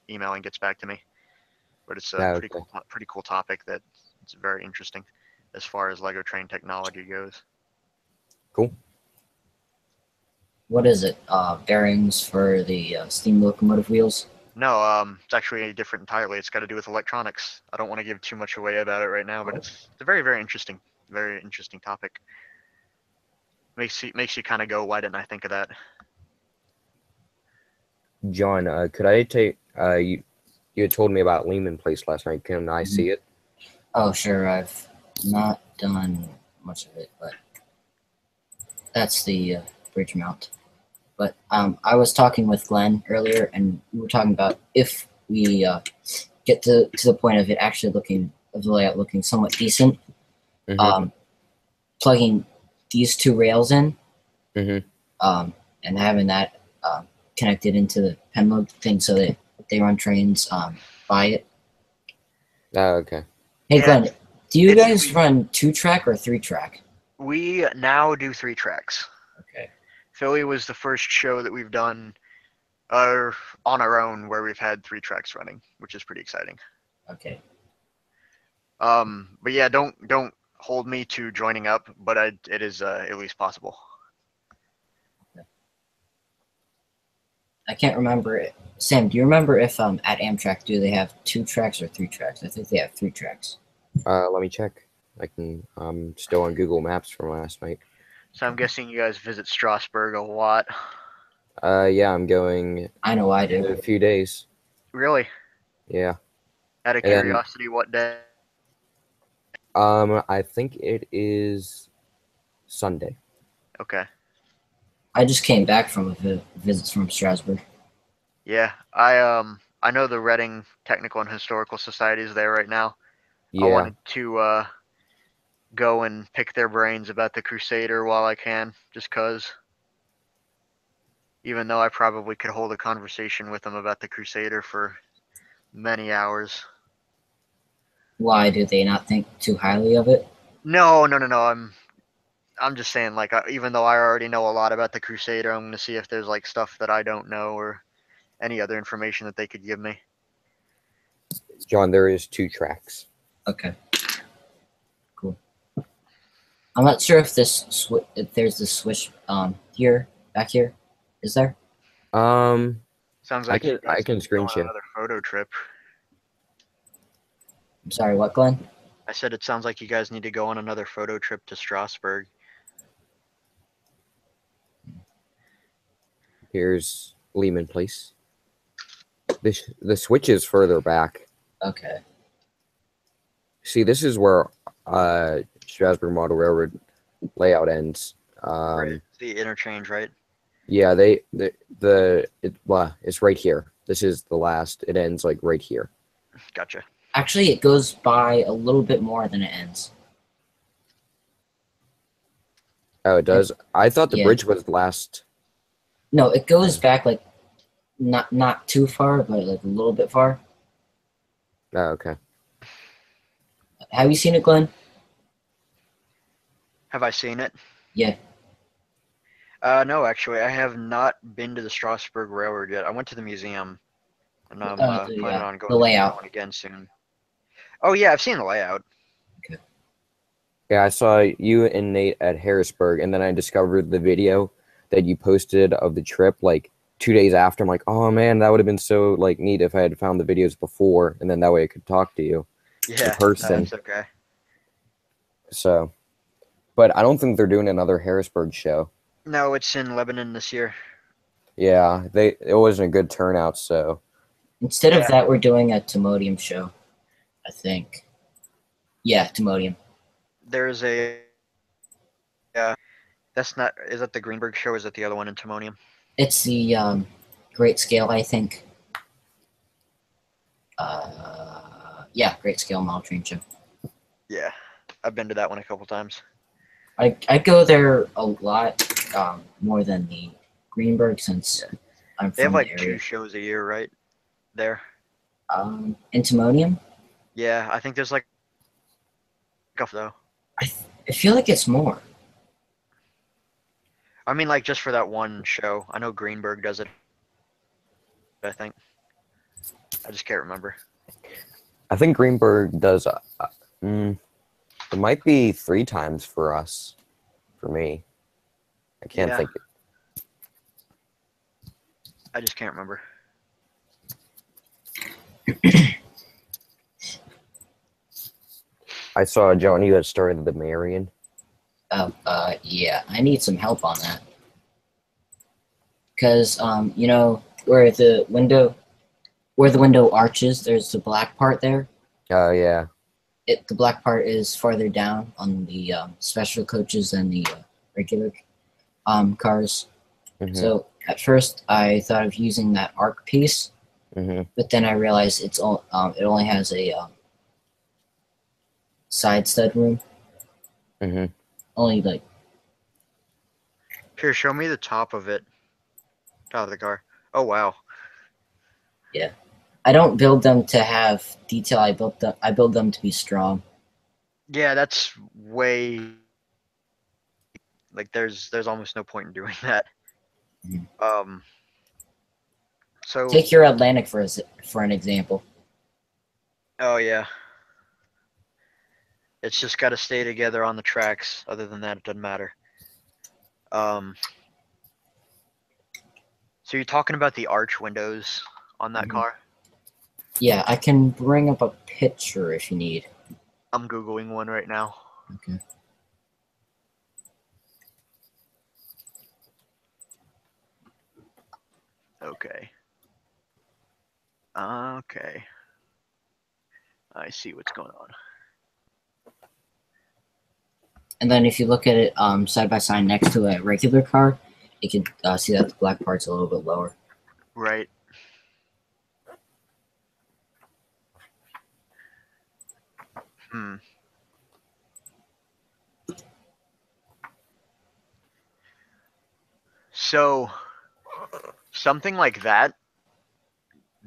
emailing gets back to me, but it's a pretty cool topic that it's very interesting as far as Lego train technology goes. Cool. What is it? Bearings for the steam locomotive wheels? No, it's actually different entirely. It's got to do with electronics. I don't want to give too much away about it right now, but it's a very, very interesting topic. Makes you kind of go, why didn't I think of that? John, could I take you had told me about Lehman Place last night. Can I see it? Oh, sure. I've not done much of it, but that's the bridge mount. But I was talking with Glenn earlier, and we were talking about if we get to the point of it actually of the layout looking somewhat decent, plugging these two rails in, and having that connected into the Penload thing so that they run trains by it. Oh, okay. Hey, yeah. Glenn, do you guys run 2-track or 3-track? We now do 3 tracks. Okay. Philly was the first show that we've done on our own where we've had 3 tracks running, which is pretty exciting. Okay. But yeah, don't hold me to joining up, but it is at least possible. Okay. I can't remember it. Sam, do you remember if at Amtrak do they have 2 tracks or 3 tracks? I think they have 3 tracks. Let me check. I'm still on Google Maps from last night. So I'm guessing you guys visit Strasbourg a lot. Yeah, I'm going. I know I do. In a few days. Really? Yeah. Out of curiosity, what day? I think it is Sunday. Okay. I just came back from a visit from Strasbourg. Yeah, I know the Reading Technical and Historical Society is there right now. Yeah. I wanted to go and pick their brains about the Crusader while I can, just cause. Even though I probably could hold a conversation with them about the Crusader for many hours. Why do they not think too highly of it? No. I'm just saying, like, even though I already know a lot about the Crusader, I'm going to see if there's like stuff that I don't know or any other information that they could give me. John, there is 2 tracks. Okay. Cool. I'm not sure if if there's this switch back here. Is there? Sounds like I can screen share another photo trip. I'm sorry, what, Glenn? I said it sounds like you guys need to go on another photo trip to Strasbourg. Here's Lehman Place. The switch is further back. Okay. See, this is where Strasbourg Model Railroad layout ends. Right. The interchange, right? Yeah, it's right here. This is the last. It ends like right here. Gotcha. Actually, it goes by a little bit more than it ends. Oh, it does. I thought the Yeah. bridge was last. No, it goes back like not too far, but like a little bit far. Oh, okay. Have you seen it, Glenn? Have I seen it? Yeah. No, actually, I have not been to the Strasbourg Railroad yet. I went to the museum, and I'm planning on The going to that layout. one again soon. Oh yeah, I've seen the layout. Yeah, I saw you and Nate at Harrisburg, and then I discovered the video that you posted of the trip like 2 days after. I'm like, oh man, that would have been so like neat if I had found the videos before, and then that way I could talk to you in Yeah, person. that's okay. So, but I don't think they're doing another Harrisburg show. No, it's in Lebanon this year. Yeah, it wasn't a good turnout, so Instead of Yeah. that, we're doing a Timodium show, I think. Yeah, Timodium. There's a. That's not. Is that the Greenberg show? Or is that the other one in Timonium? It's the Great Scale, I think. Yeah, Great Scale Model Train Show. Yeah, I've been to that one a couple times. I go there a lot more than the Greenberg since I'm They have from like the 2 area. shows a year, right? There. In Timonium, Yeah, I think there's like. Though. I feel like it's more. I mean, like just for that one show. I know Greenberg does it. I think. I just can't remember. I think Greenberg does. It might be 3 times for us, for me. I can't think. I just can't remember. I saw Johnny that started the Marion. Yeah, I need some help on that. Because, you know, where the window arches, there's the black part there. Oh, yeah. The black part is farther down on the special coaches than the regular cars. Mm-hmm. So at first I thought of using that arc piece, but then I realized it only has a side stud room. Only like. Here, show me the top of it. Top of the car. Oh wow. Yeah, I don't build them to have detail. I build them to be strong. Yeah, that's way. Like there's almost no point in doing that. So take your Atlantic for an example. Oh yeah. It's just got to stay together on the tracks. Other than that, it doesn't matter. So you're talking about the arch windows on that car? Yeah, I can bring up a picture if you need. I'm Googling one right now. Okay. Okay. Okay. I see what's going on. And then if you look at it side by side next to a regular car, you can see that the black part's a little bit lower. Right. So, something like that,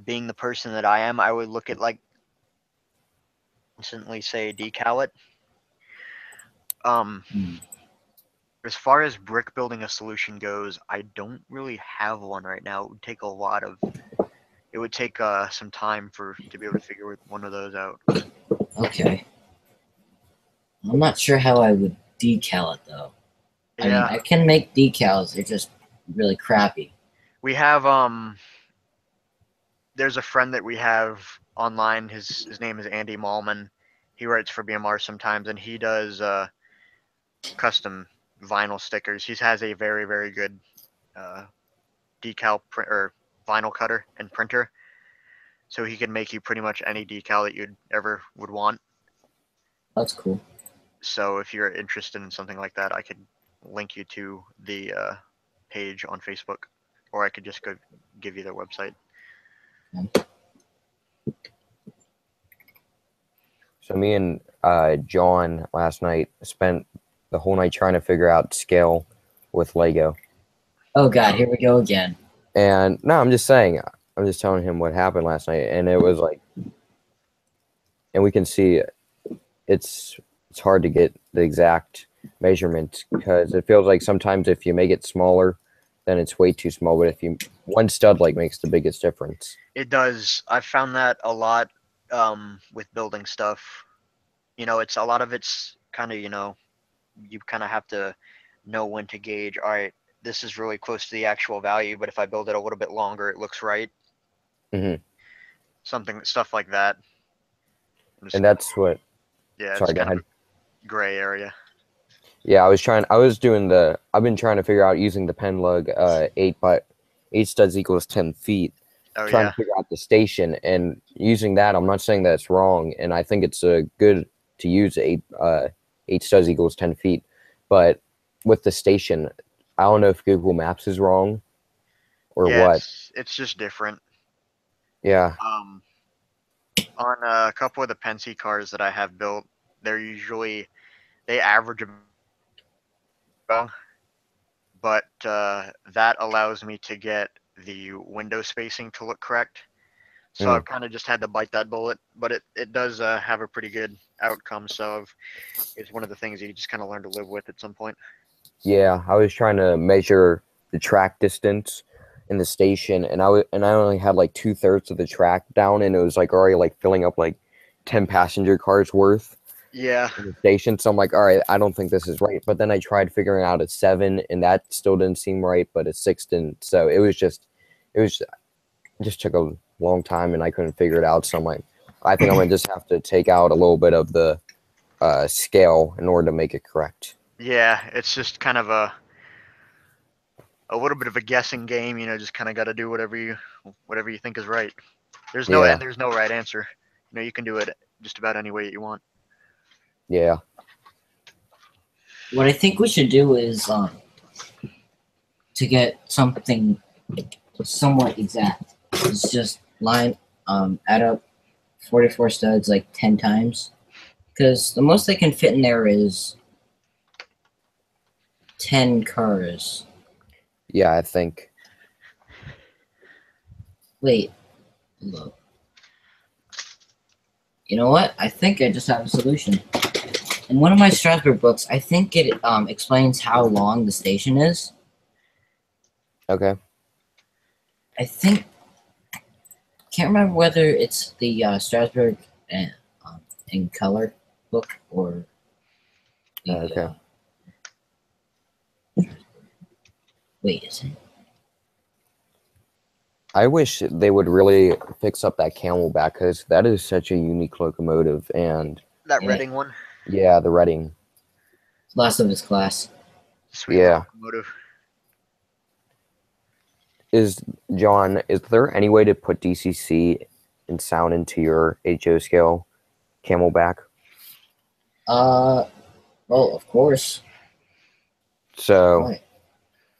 being the person that I am, I would look at like instantly say decal it. As far as brick building a solution goes, I don't really have one right now. It would take some time to be able to figure one of those out. Okay. I'm not sure how I would decal it though. Yeah. I mean, I can make decals. They're just really crappy. We have there's a friend that we have online. His name is Andy Malman. He writes for BMR sometimes, and he does custom vinyl stickers. He has a very, very good decal or vinyl cutter and printer, so he can make you pretty much any decal that you'd ever would want. That's cool. So if you're interested in something like that, I could link you to the page on Facebook, or I could just go give you their website. So me and John last night spent the whole night trying to figure out scale with Lego. Oh God, here we go again. And no, I'm just saying, I'm just telling him what happened last night, and it was like, and we can see it's hard to get the exact measurements because it feels like sometimes if you make it smaller, then it's way too small. But if you one stud like makes the biggest difference. It does. I've found that a lot with building stuff. You know, it's a lot of it's kind of, you know, you kind of have to know when to gauge. All right, this is really close to the actual value, but if I build it a little bit longer, it looks right. Mm-hmm. Stuff like that. And that's what. Yeah, Sorry, it's go kind ahead. of a gray area. Yeah, I've been trying to figure out using the pen lug 8 studs equals 10 feet. Oh Trying yeah. to figure out the station and using that. I'm not saying that it's wrong, and I think it's good to use 8 studs equals 10 feet. But with the station, I don't know if Google Maps is wrong or Yeah, what. it's just different. Yeah. On a couple of the Pensy cars that I have built, they average about, but that allows me to get the window spacing to look correct. So I've kind of just had to bite that bullet, but it does have a pretty good outcome. So it's one of the things you just kind of learn to live with at some point. Yeah, I was trying to measure the track distance in the station, and I only had like 2/3 of the track down, and it was like already like filling up like 10 passenger cars worth. Yeah. In the station. So I'm like, all right, I don't think this is right. But then I tried figuring out a 7, and that still didn't seem right. But a 6 didn't. So it just took a long time, and I couldn't figure it out. So I'm like, I think I'm gonna just have to take out a little bit of the scale in order to make it correct. Yeah, it's just kind of a little bit of a guessing game. You know, just kind of got to do whatever you think is right. There's no right answer. You know, you can do it just about any way that you want. Yeah. What I think we should do is to get something somewhat exact. Is just add up 44 studs like 10 times, because the most they can fit in there is 10 cars. Yeah, I think. Wait, look. You know what? I think I just have a solution. In one of my Strasbourg books, I think it explains how long the station is. Okay. I think, can't remember whether it's the Strasbourg in color book or the, okay. Wait, is it? I wish they would really fix up that Camelback because that is such a unique locomotive. And that Reading one. Yeah, the Reading. Last of its class. Sweet locomotive. John, is there any way to put DCC and sound into your HO scale Camelback? Well, of course. So,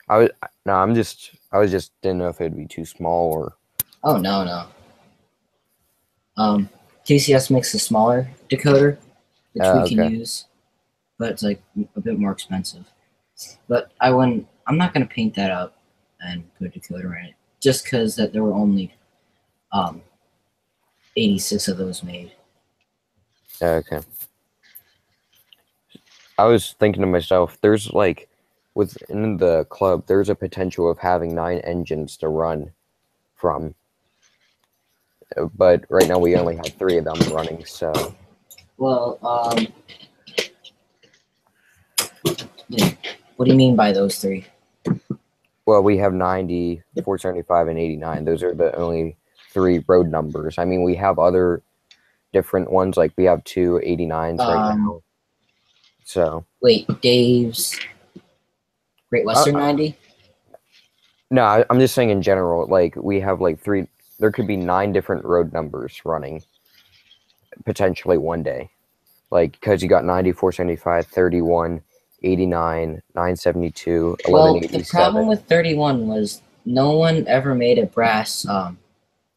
Right. I was just didn't know if it'd be too small or. Oh no. TCS makes a smaller decoder, which we can use, but it's like a bit more expensive. But I'm not gonna paint that up and put a decoder in it, just because that there were only 86 of those made. Okay. I was thinking to myself, there's like within the club, there's a potential of having 9 engines to run from. But right now we only have 3 of them running, so. Well, what do you mean by those 3? Well, we have 90, 475, and 89. Those are the only 3 road numbers. I mean, we have other different ones, like we have 2 89s right now. So. Wait, Dave's Great Western 90? No, I'm just saying in general, like we have like 3, there could be 9 different road numbers running potentially one day. Like, because you got 90, 475, 31, 89, 972, Well, the 1187. problem with 31 was no one ever made a brass. Yeah,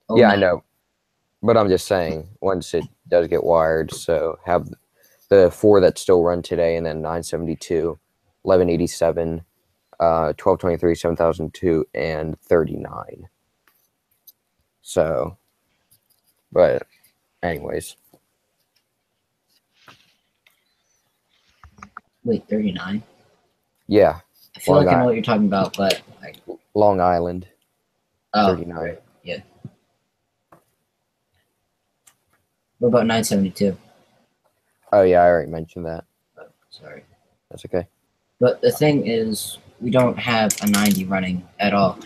I 09. know. But I'm just saying, once it does get wired, so have the 4 that still run today, and then 972, 1187, 1223, 7002, and 39. So, but anyways, Wait, 39. yeah, I feel Long like I know Island. what you're talking about, but Long Island, oh, 39. right, yeah. What about 972? Oh yeah, I already mentioned that. Oh, sorry. That's okay. But the thing is, we don't have a 90 running at all.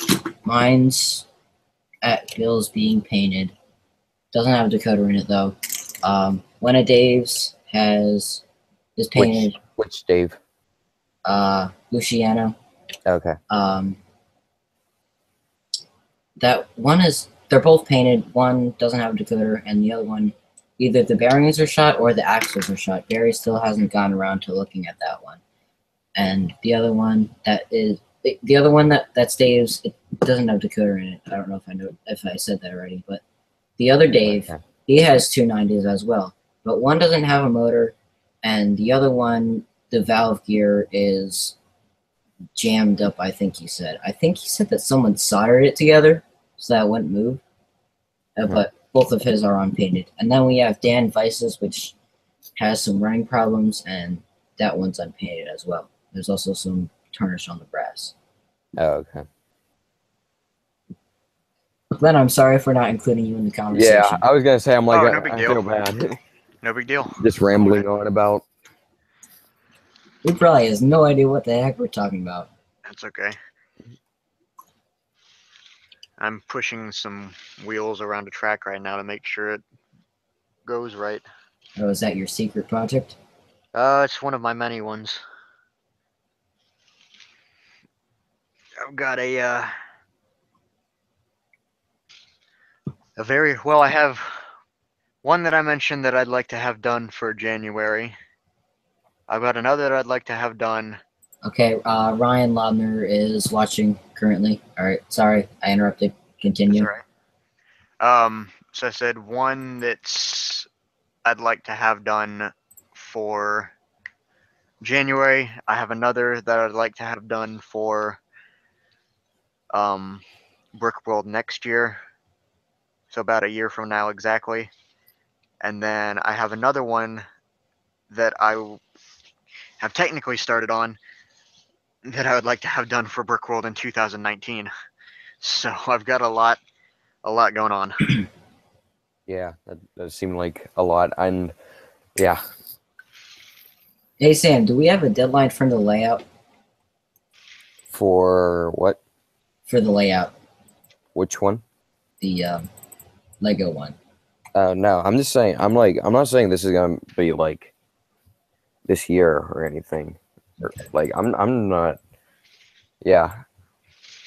Mine's at Bill's being painted. Doesn't have a decoder in it though. One of Dave's is painted. Which Dave? Luciano. Okay. That one is, they're both painted. One doesn't have a decoder, and the other one, either the bearings are shot or the axles are shot. Barry still hasn't gotten around to looking at that one. And the other one that's Dave's, it doesn't have decoder in it. I don't know if I said that already, but the other Dave, Okay. he has 290s as well. But one doesn't have a motor, and the other one, the valve gear is jammed up, I think he said. I think he said that someone soldered it together so that it wouldn't move. But both of his are unpainted. And then we have Dan Vice's, which has some running problems, and that one's unpainted as well. There's also some tarnish on the brass. Oh, okay. Glenn, I'm sorry for not including you in the conversation. Yeah, I was gonna say, I'm like, Oh, no big I deal. feel bad. No big deal. Just rambling on about. He probably has no idea what the heck we're talking about. That's okay. I'm pushing some wheels around a track right now to make sure it goes right. Oh, is that your secret project? It's one of my many ones. I've got a very well. I have one that I mentioned that I'd like to have done for January. I've got another that I'd like to have done. Okay, Ryan Laubner is watching currently. All right, sorry, I interrupted. Continue. That's all right. So I said one that's I'd like to have done for January. I have another that I'd like to have done for Brick World next year. So about a year from now exactly. And then I have another one that I have technically started on that I would like to have done for Brick World in 2019. So I've got a lot going on. Yeah, that does seem like a lot, and yeah. Hey Sam, do we have a deadline for the layout? For what? For the layout, Which one? the Lego one. No, I'm just saying. I'm not saying this is gonna be like this year or anything. Okay. Like I'm not. Yeah.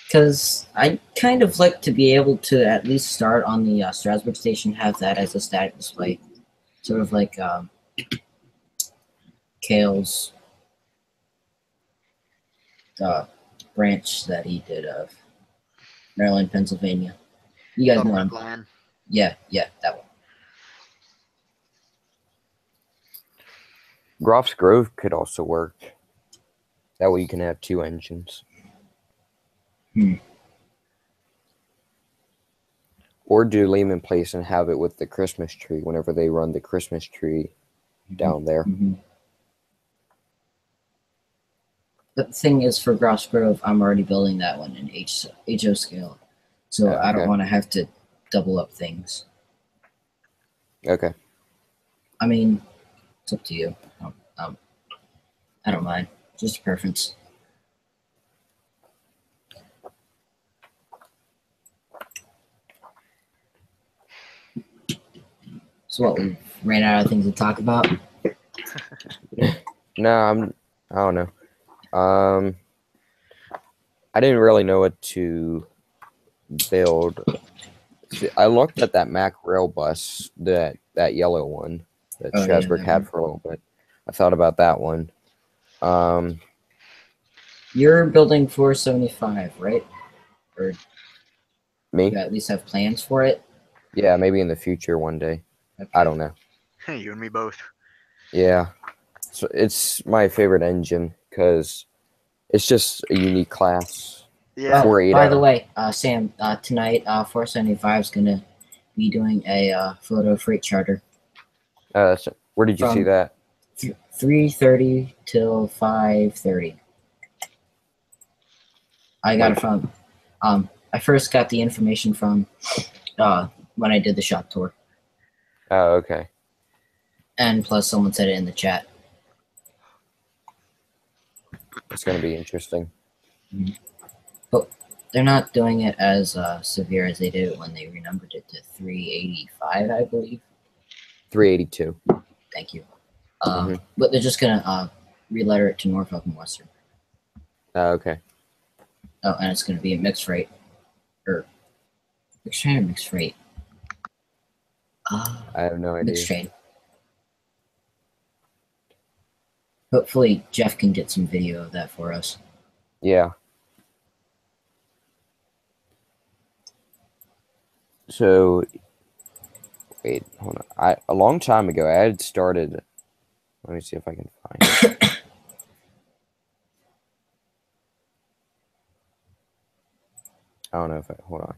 Because I kind of like to be able to at least start on the Strasbourg station, have that as a static display, sort of like Kale's branch that he did of Maryland, Pennsylvania. You guys know him. Land. Yeah, that one. Groff's Grove could also work. That way you can have 2 engines. Or do Lehman Place and have it with the Christmas tree whenever they run the Christmas tree down there. The thing is, for Groff's Grove, I'm already building that one in HO scale, so I don't want to have to double up things. Okay. I mean, it's up to you. I don't mind. Just a preference. So what, we ran out of things to talk about? No, I don't know. I didn't really know what to build. I looked at that Mack rail bus, that yellow one that Strasbourg had for a little bit. I thought about that one. You're building 475, right? Or Me? you at least have plans for it? Yeah, maybe in the future one day. Okay. I don't know. You and me both. Yeah. So it's my favorite engine because it's just a unique class. Yeah. Oh, 480. by the way, Sam, tonight, 475 is going to be doing a photo freight charter. Where did you see From- that? 3:30 till 5:30. I got it from, I first got the information from when I did the shop tour. Oh, okay. And plus someone said it in the chat. It's going to be interesting. But they're not doing it as severe as they did it when they renumbered it to 385, I believe. 382. Thank you. Mhm. But they're just going to re-letter it to Norfolk and Western. Oh, okay. Oh, and it's going to be a mixed freight. Or mixed train or mixed freight? I have no idea. Mixed train. Hopefully Jeff can get some video of that for us. Yeah. So, wait, hold on. A long time ago, I had started. Let me see if I can find it. I don't know if I. Hold on.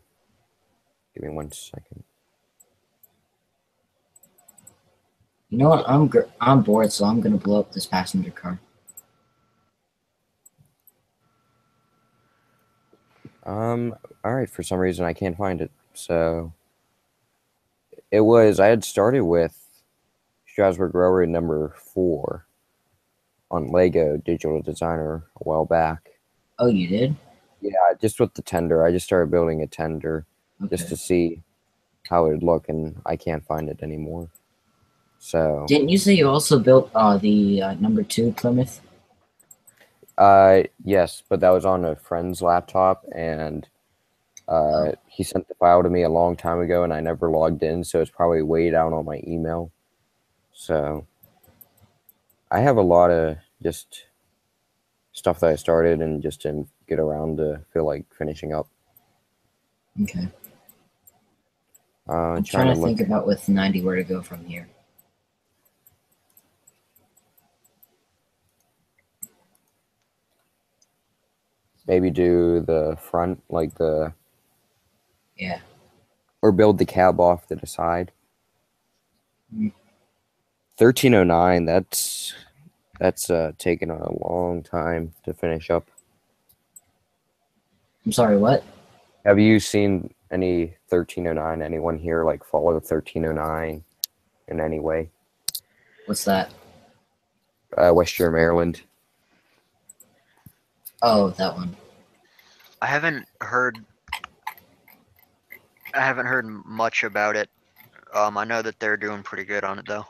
Give me 1 second. You know what? I'm bored, so I'm gonna blow up this passenger car. All right. For some reason, I can't find it. So, I had started with Strasbourg Railroad number 4 on Lego Digital Designer a while back. Oh, you did? Yeah, just with the tender. I just started building a tender Okay. just to see how it would look, and I can't find it anymore. So, Didn't you say you also built the number 2 Plymouth? yes, but that was on a friend's laptop, and he sent the file to me a long time ago, and I never logged in, so it's probably way down on my email. So, I have a lot of just stuff that I started and just didn't get around to feel like finishing up. Okay. I'm Trying trying to to look. think about with 90 where to go from here. Maybe do the front, like the. Yeah. Or build the cab off to the side. Mm. 1309. That's taken a long time to finish up. I'm sorry, what? Have you seen any 1309? Anyone here like follow 1309 in any way? What's that? Western Maryland. Oh, that one. I haven't heard much about it. I know that they're doing pretty good on it though.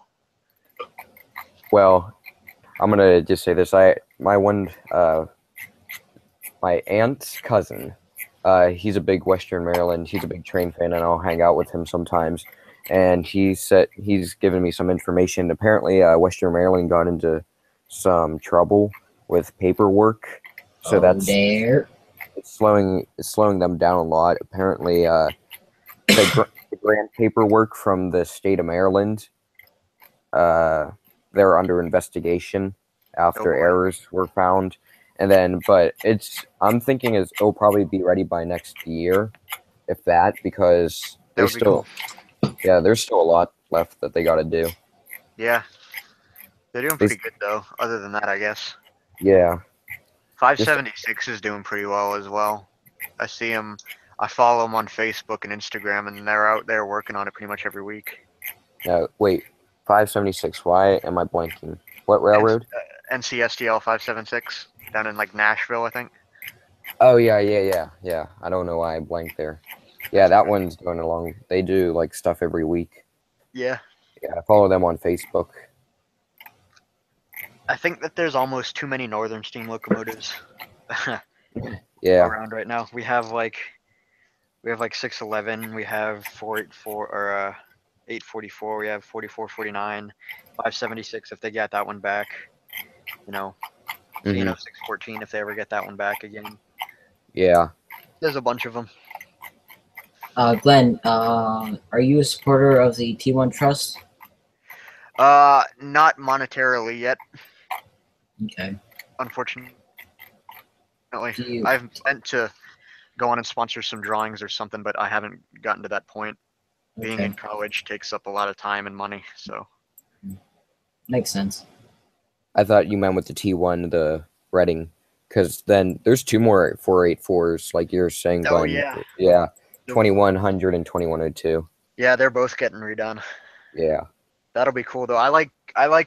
Well, I'm gonna just say this. My aunt's cousin. He's a big Western Maryland. He's a big train fan, and I'll hang out with him sometimes. And he said he's given me some information. Apparently, Western Maryland got into some trouble with paperwork, so that's there. it's slowing them down a lot. Apparently, the grant paperwork from the state of Maryland, they're under investigation after errors were found. And then, but I'm thinking it'll probably be ready by next year, if that, because That would be cool. yeah, there's still a lot left that they got to do. Yeah, they're doing pretty good though. Other than that, I guess. Yeah. 576 is doing pretty well as well. I see them. I follow them on Facebook and Instagram, and they're out there working on it pretty much every week. No, wait, 576. Why am I blanking? What railroad? NCSDL 576 down in like Nashville, I think. Oh yeah. I don't know why I blanked there. Yeah, that one's going along. They do like stuff every week. Yeah. Yeah, I follow them on Facebook. I think that there's almost too many Northern steam locomotives Yeah. around right now. We have like 611, we have 484 or 844, we have 4449, 576 if they get that one back. You know, Xeno 614 if they ever get that one back again. Yeah. There's a bunch of them. Glenn, are you a supporter of the T1 Trust? Not monetarily yet, Okay. unfortunately. Do you? I've meant to go on and sponsor some drawings or something, but I haven't gotten to that point. Being in Okay. college takes up a lot of time and money, so. Makes sense. I thought you meant with the T1, the Reading, because then there's 2 more 484s, like you're saying, Oh, Glenn. yeah. Yeah. 2100 and 2102. Yeah, they're both getting redone. Yeah. That'll be cool though. I like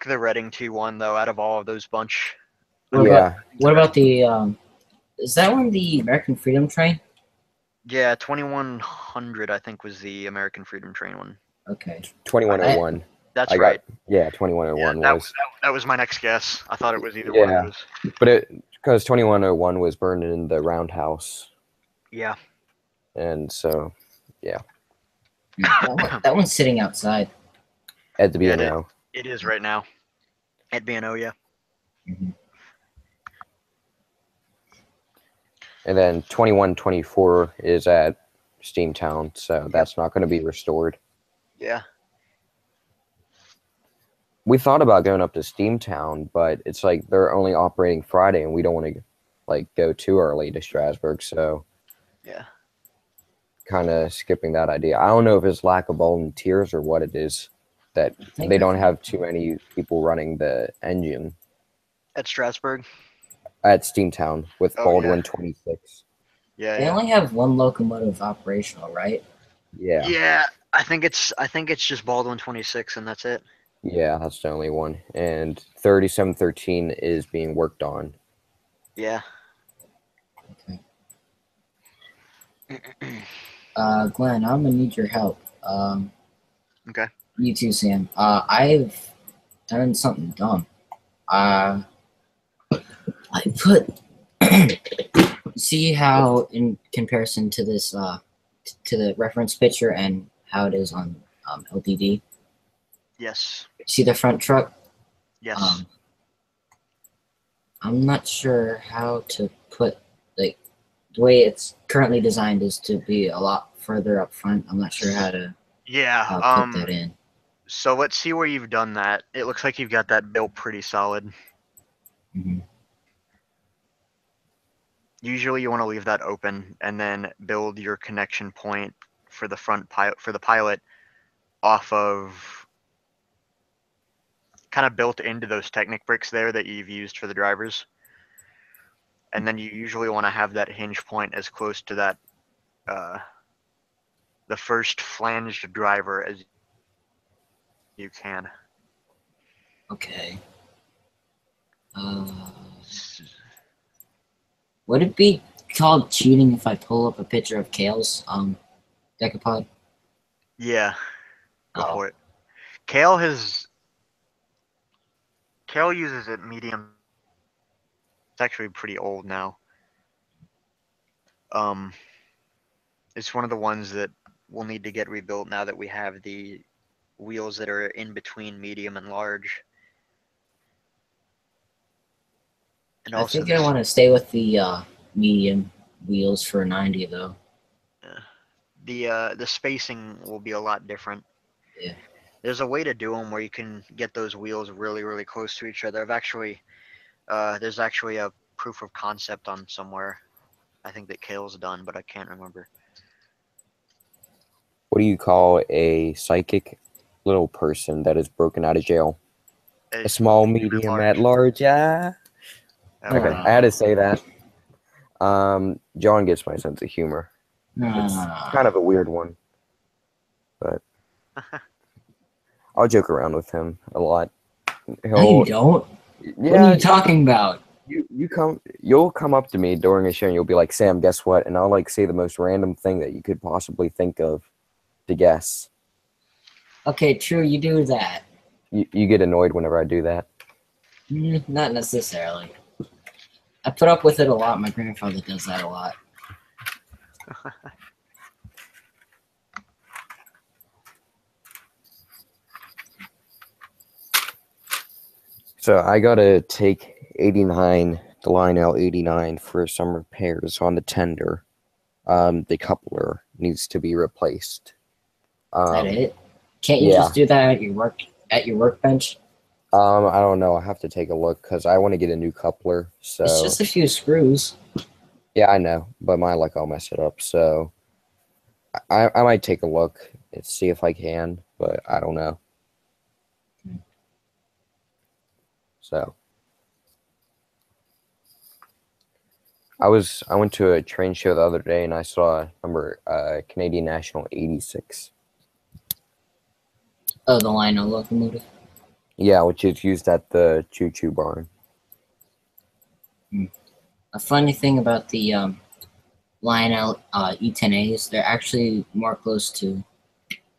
the Reading T1 though. Out of all of those bunch. Yeah. What about the? Is that one the American Freedom Train? Yeah, 2100 I think was the American Freedom Train one. Okay. 2101. That's I right. Yeah, 2101 Yeah, was. that was my next guess. I thought it was either one of those. But because 2101 was burned in the roundhouse. Yeah. And so, yeah. That one's sitting outside. At the Yeah, B&O. it is right now. At B&O, yeah. Mhm. And then 2124 is at Steamtown, so that's not going to be restored. Yeah. We thought about going up to Steamtown, but it's like they're only operating Friday, and we don't want to like go too early to Strasbourg, so Yeah. kind of skipping that idea. I don't know if it's lack of volunteers or what it is that they don't have too many people running the engine At Strasbourg. at Steamtown with Oh, Baldwin yeah. 26. Yeah. They only have one locomotive operational, right? Yeah. Yeah. I think it's just Baldwin 26 and that's it. Yeah, that's the only one. And 3713 is being worked on. Yeah. Okay. Glenn, I'm gonna need your help. Okay. You too, Sam. I've done something dumb. I put. See how, in comparison to this, to the reference picture and how it is on LDD. Yes. See the front truck. Yes. I'm not sure how to put, like, the way it's currently designed is to be a lot further up front. I'm not sure how to put that in. So let's see where you've done that. It looks like you've got that built pretty solid. Mm-hmm. Usually you want to leave that open and then build your connection point for the pilot off of kind of built into those Technic bricks there that you've used for the drivers. And then you usually want to have that hinge point as close to that the first flanged driver as you can. Okay. Would it be called cheating if I pull up a picture of Kale's decapod? Yeah, go for it. Kale uses it medium. It's actually pretty old now. It's one of the ones that will need to get rebuilt now that we have the wheels that are in between medium and large. And I also think I want to stay with the medium wheels for 90 though. the spacing will be a lot different. Yeah. There's a way to do them where you can get those wheels really, really close to each other. There's actually a proof of concept on somewhere. I think that Kale's done, but I can't remember. What do you call a psychic little person that is broken out of jail? A small, medium, at large. Yeah. Okay, I had to say that. John gets my sense of humor. It's kind of a weird one, but I'll joke around with him a lot. No, you don't. Yeah, what are you talking about? You'll come up to me during a show and you'll be like, Sam, guess what? And I'll like say the most random thing that you could possibly think of to guess. Okay, true, you do that. You get annoyed whenever I do that? Not necessarily. I put up with it a lot. My grandfather does that a lot. So I gotta take 89, the Lionel 89 for some repairs on the tender. The coupler needs to be replaced. Is that it? Can't you yeah. just do that at your workbench? I don't know. I have to take a look because I want to get a new coupler. So It's just a few screws. yeah, I know, but my luck, I'll mess it up. So I might take a look and see if I can, but I don't know. So I went to a train show the other day and I saw Canadian National 86. Oh, the Lionel locomotive. Yeah, which is used at the Choo Choo Barn. A funny thing about the Lionel E10As, they're actually more close to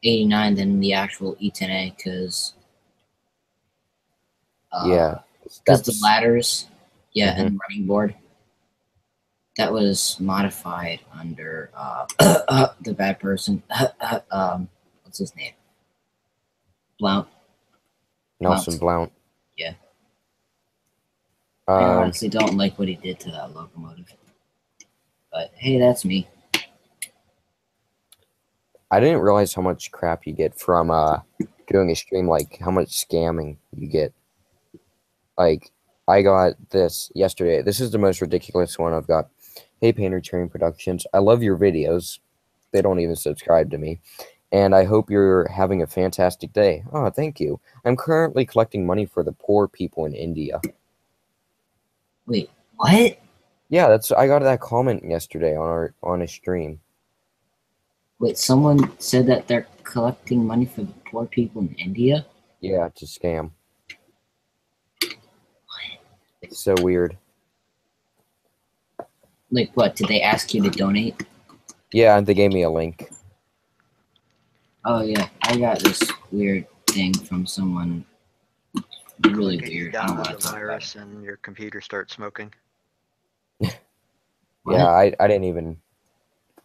89 than the actual E10A because Yeah, the ladders, yeah, Mhm. and the running board, that was modified under the bad person. What's his name? Blount. Nelson Blount. Yeah. I Um, honestly don't like what he did to that locomotive. But hey, that's me. I didn't realize how much crap you get from doing a stream, like how much scamming you get. Like, I got this yesterday. This is the most ridiculous one I've got. Hey, Painter Train Productions. I love your videos. They don't even subscribe to me. And I hope you're having a fantastic day. Oh, thank you. I'm currently collecting money for the poor people in India. Wait, what? Yeah, I got that comment yesterday on a stream. Wait, someone said that they're collecting money for the poor people in India? Yeah, it's a scam. It's so weird. Like what? Did they ask you to donate? Yeah, they gave me a link. Oh yeah, I got this weird thing from someone. Really Click it, you weird. I don't want download to the talk about virus it. and your computer starts smoking. What? Yeah, I didn't even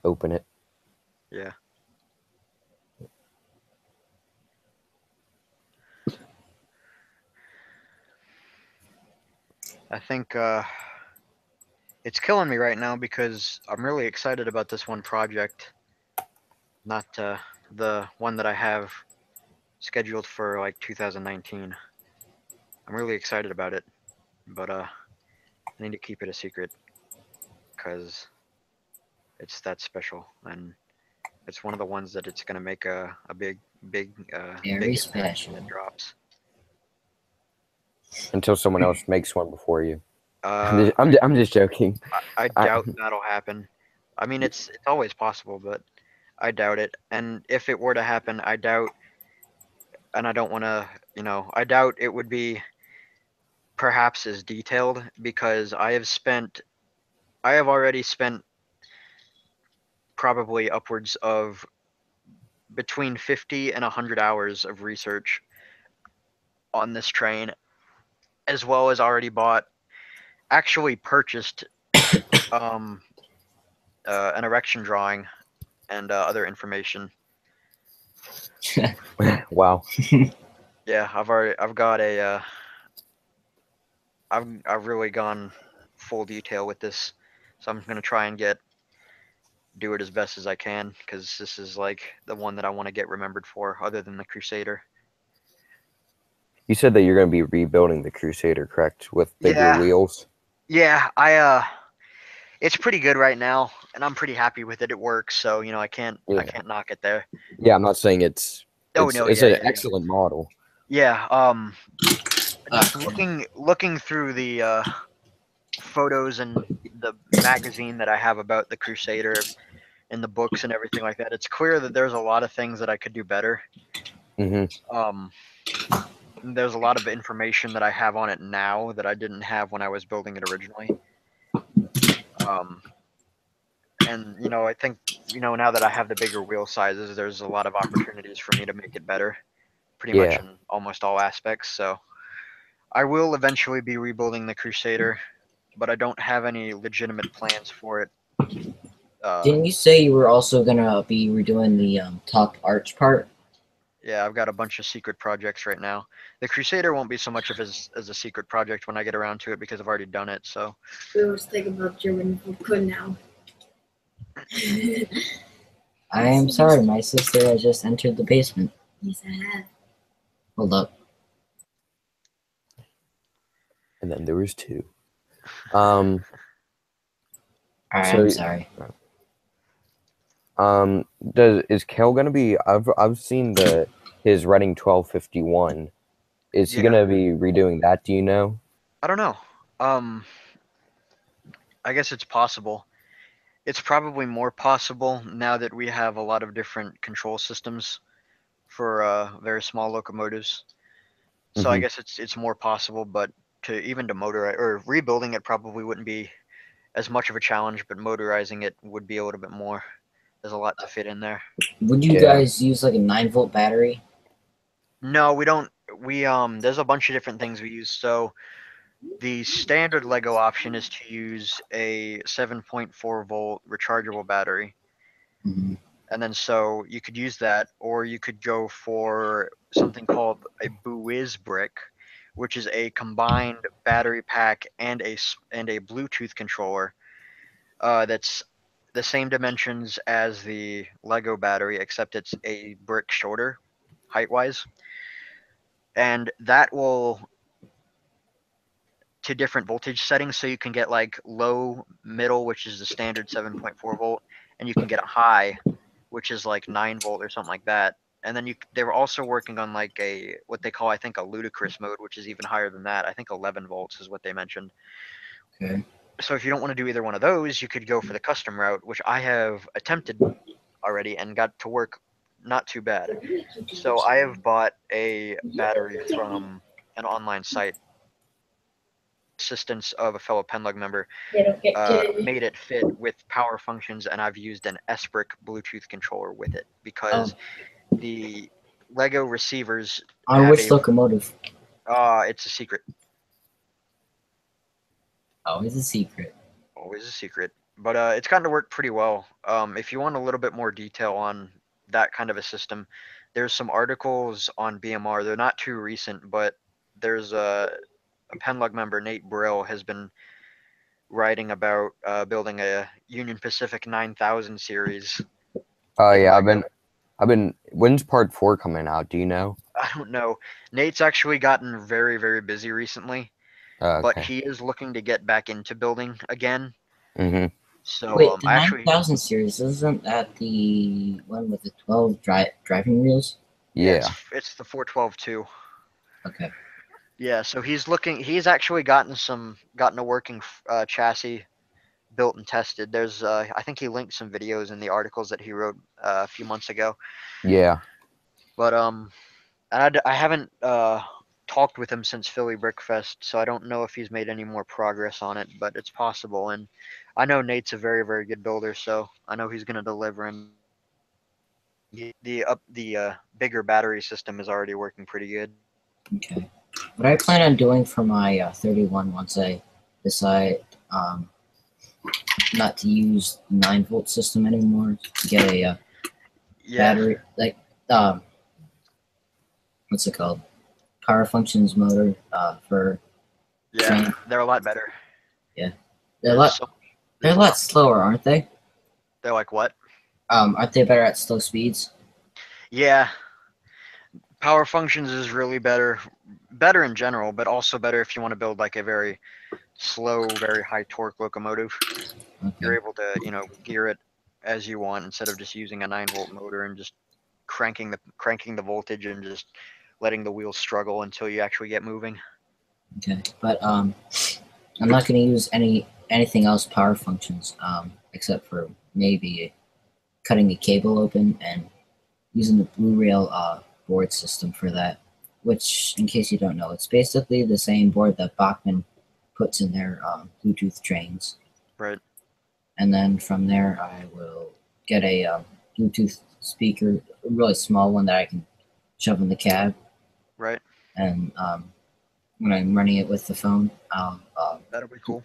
open it. Yeah. I think it's killing me right now because I'm really excited about this one project. Not the one that I have scheduled for like 2019. I'm really excited about it, but I need to keep it a secret because it's that special and it's one of the ones that it's gonna make a big Very impact special. when it drops. Until someone else makes one before you. Uh, I'm just joking. I doubt that'll happen. I mean, it's always possible, but I doubt it. And if it were to happen, I doubt, and I don't want to, I doubt it would be perhaps as detailed because I have already spent probably upwards of between 50 and 100 hours of research on this train, as well as actually purchased um, an erection drawing and other information. Wow. Yeah, I've really gone full detail with this, so I'm gonna try and do it as best as I can because this is like the one that I want to get remembered for, other than the Crusader. You said that you're going to be rebuilding the Crusader, correct? With bigger Yeah, wheels? yeah, it's pretty good right now, and I'm pretty happy with it. It works, so I can't Yeah. knock it there. Yeah, I'm not saying it's Oh no, it's yeah, an yeah, yeah. excellent model. Yeah, just looking through the photos and the magazine that I have about the Crusader and the books and everything like that, it's clear that there's a lot of things that I could do better. Mm-hmm. There's a lot of information that I have on it now that I didn't have when I was building it originally. And I think now that I have the bigger wheel sizes, there's a lot of opportunities for me to make it better, pretty much Yeah. in almost all aspects. So I will eventually be rebuilding the Crusader, but I don't have any legitimate plans for it. Didn't you say you were also gonna be redoing the top arch part? Yeah, I've got a bunch of secret projects right now. The Crusader won't be so much of as a secret project when I get around to it because I've already done it. So We always think about German food now. I am sorry, my sister has just entered the basement. Yes, I have. Hold up. And then there was 2. Alright, So- I'm sorry. Is Kel gonna be? I've seen his Reading 1251. Is he Yeah. gonna be redoing that? Do you know? I don't know. I guess it's possible. It's probably more possible now that we have a lot of different control systems for very small locomotives. So I Mhm. guess it's more possible, but to motorize or rebuilding it probably wouldn't be as much of a challenge, but motorizing it would be a little bit more. There's a lot to fit in there. Would you Yeah. guys use like a 9-volt battery? No, we don't. There's a bunch of different things we use. So the standard Lego option is to use a 7.4 volt rechargeable battery. Mhm. And then so you could use that, or you could go for something called a Buiz brick, which is a combined battery pack and a Bluetooth controller. That's the same dimensions as the Lego battery, except it's a brick shorter, height wise, and that will to different voltage settings, so you can get like low, middle, which is the standard 7.4 volt, and you can get a high, which is like 9 volt or something like that. And then they were also working on like a what they call, I think, a ludicrous mode, which is even higher than that. I think 11 volts is what they mentioned. Okay. So if you don't want to do either one of those, you could go for the custom route, which I have attempted already and got to work not too bad. So I have bought a battery from an online site. Assistance of a fellow Penlug member They don't get kidded. made it fit with power functions, and I've used an S-Brick Bluetooth controller with it because the Lego receivers On have which locomotive? it's a secret, Always a secret. always a secret, but it's gotten to work pretty well. If you want a little bit more detail on that kind of a system, there's some articles on BMR. They're not too recent, but there's a Penlug member, Nate Brill, has been writing about building a Union Pacific 9000 series. Oh in yeah, Lego. I've been. When's part 4 coming out? Do you know? I don't know. Nate's actually gotten very, very busy recently, Oh, but okay. he is looking to get back into building again. Mhm. So Wait, the I actually 9000 series, isn't that the one with the 12 driving wheels? Yeah. it's the 412 too. Okay. Yeah, so he's looking. He's actually gotten a working chassis built and tested. There's I think he linked some videos in the articles that he wrote a few months ago. Yeah. But I haven't talked with him since Philly Brickfest, so I don't know if he's made any more progress on it, but it's possible. And I know Nate's a very, very good builder, so I know he's going to deliver. And the bigger battery system is already working pretty good. Okay. What I plan on doing for my 31 once I decide not to use 9-volt system anymore to get a Yeah, battery, like, what's it called? Power functions motor for yeah, train. they're a lot better. They're a There's lot, so, they're a there's lot slower, aren't they? They're like what? Aren't they better at slow speeds? Yeah, power functions is really better in general, but also better if you want to build like a very slow, very high torque locomotive. You're Okay. able to, gear it as you want instead of just using a 9-volt motor and just cranking the voltage and just letting the wheels struggle until you actually get moving. Okay. But I'm not going to use anything else power functions except for maybe cutting a cable open and using the Blue Rail board system for that. Which, in case you don't know, it's basically the same board that Bachmann puts in their Bluetooth trains. Right. And then from there, I will get a Bluetooth speaker, a really small one that I can shove in the cab. Right. And when I'm running it with the phone, I'll That'll be cool.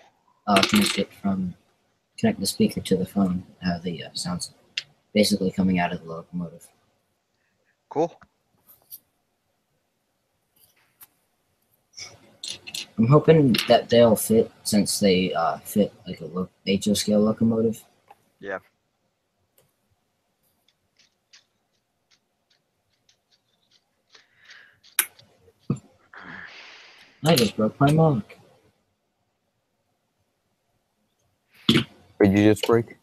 connect the speaker to the phone, have the sounds basically coming out of the locomotive. Cool. I'm hoping that they'll fit since they fit like a HO scale locomotive. Yeah. I just broke my mug. What did you just break?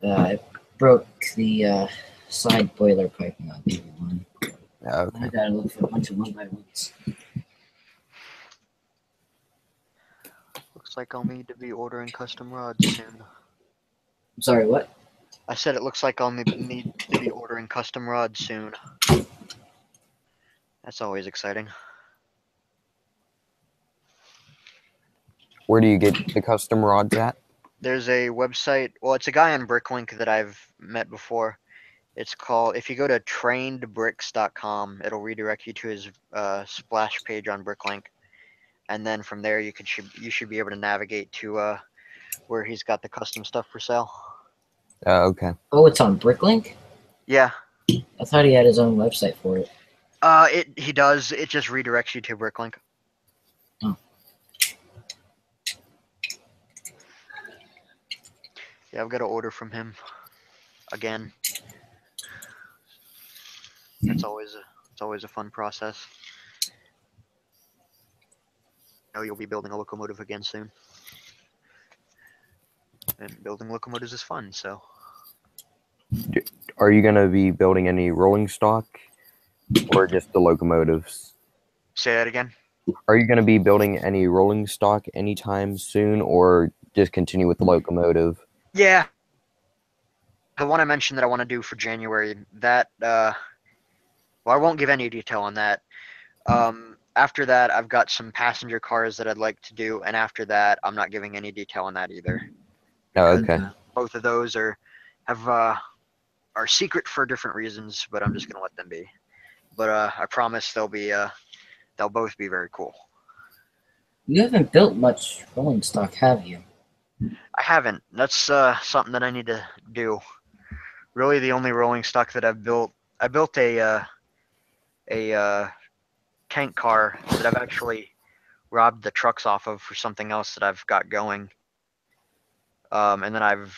I broke the side boiler piping on the one. Okay. I gotta look for a bunch of 1x1s. Looks like I'll need to be ordering custom rods soon. I'm sorry, what? I said it looks like I'll need to be ordering custom rods soon. That's always exciting. Where do you get the custom rods at? There's a website. Well, it's a guy on Bricklink that I've met before. It's called. If you go to trainedbricks.com, it'll redirect you to his splash page on Bricklink, and then from there you should be able to navigate to where he's got the custom stuff for sale. Okay. Oh, it's on Bricklink? Yeah. I thought he had his own website for it. He does. It just redirects you to Bricklink. Oh. Yeah, I've got to order from him again. It's always a fun process. I know you'll be building a locomotive again soon. And building locomotives is fun, so. Are you gonna be building any rolling stock, or just the locomotives? Say that again. Are you gonna be building any rolling stock anytime soon, or just continue with the locomotive? Yeah. The one I mentioned that I want to do for January, that well, I won't give any detail on that. After that, I've got some passenger cars that I'd like to do, and after that, I'm not giving any detail on that either. Oh, Because, okay. both of those are secret for different reasons, but I'm just gonna let them be. But I promise they'll both be very cool. You haven't built much rolling stock, have you? I haven't. That's something that I need to do. Really, the only rolling stock that I've built, I built a tank car that I've actually robbed the trucks off of for something else that I've got going. And then I've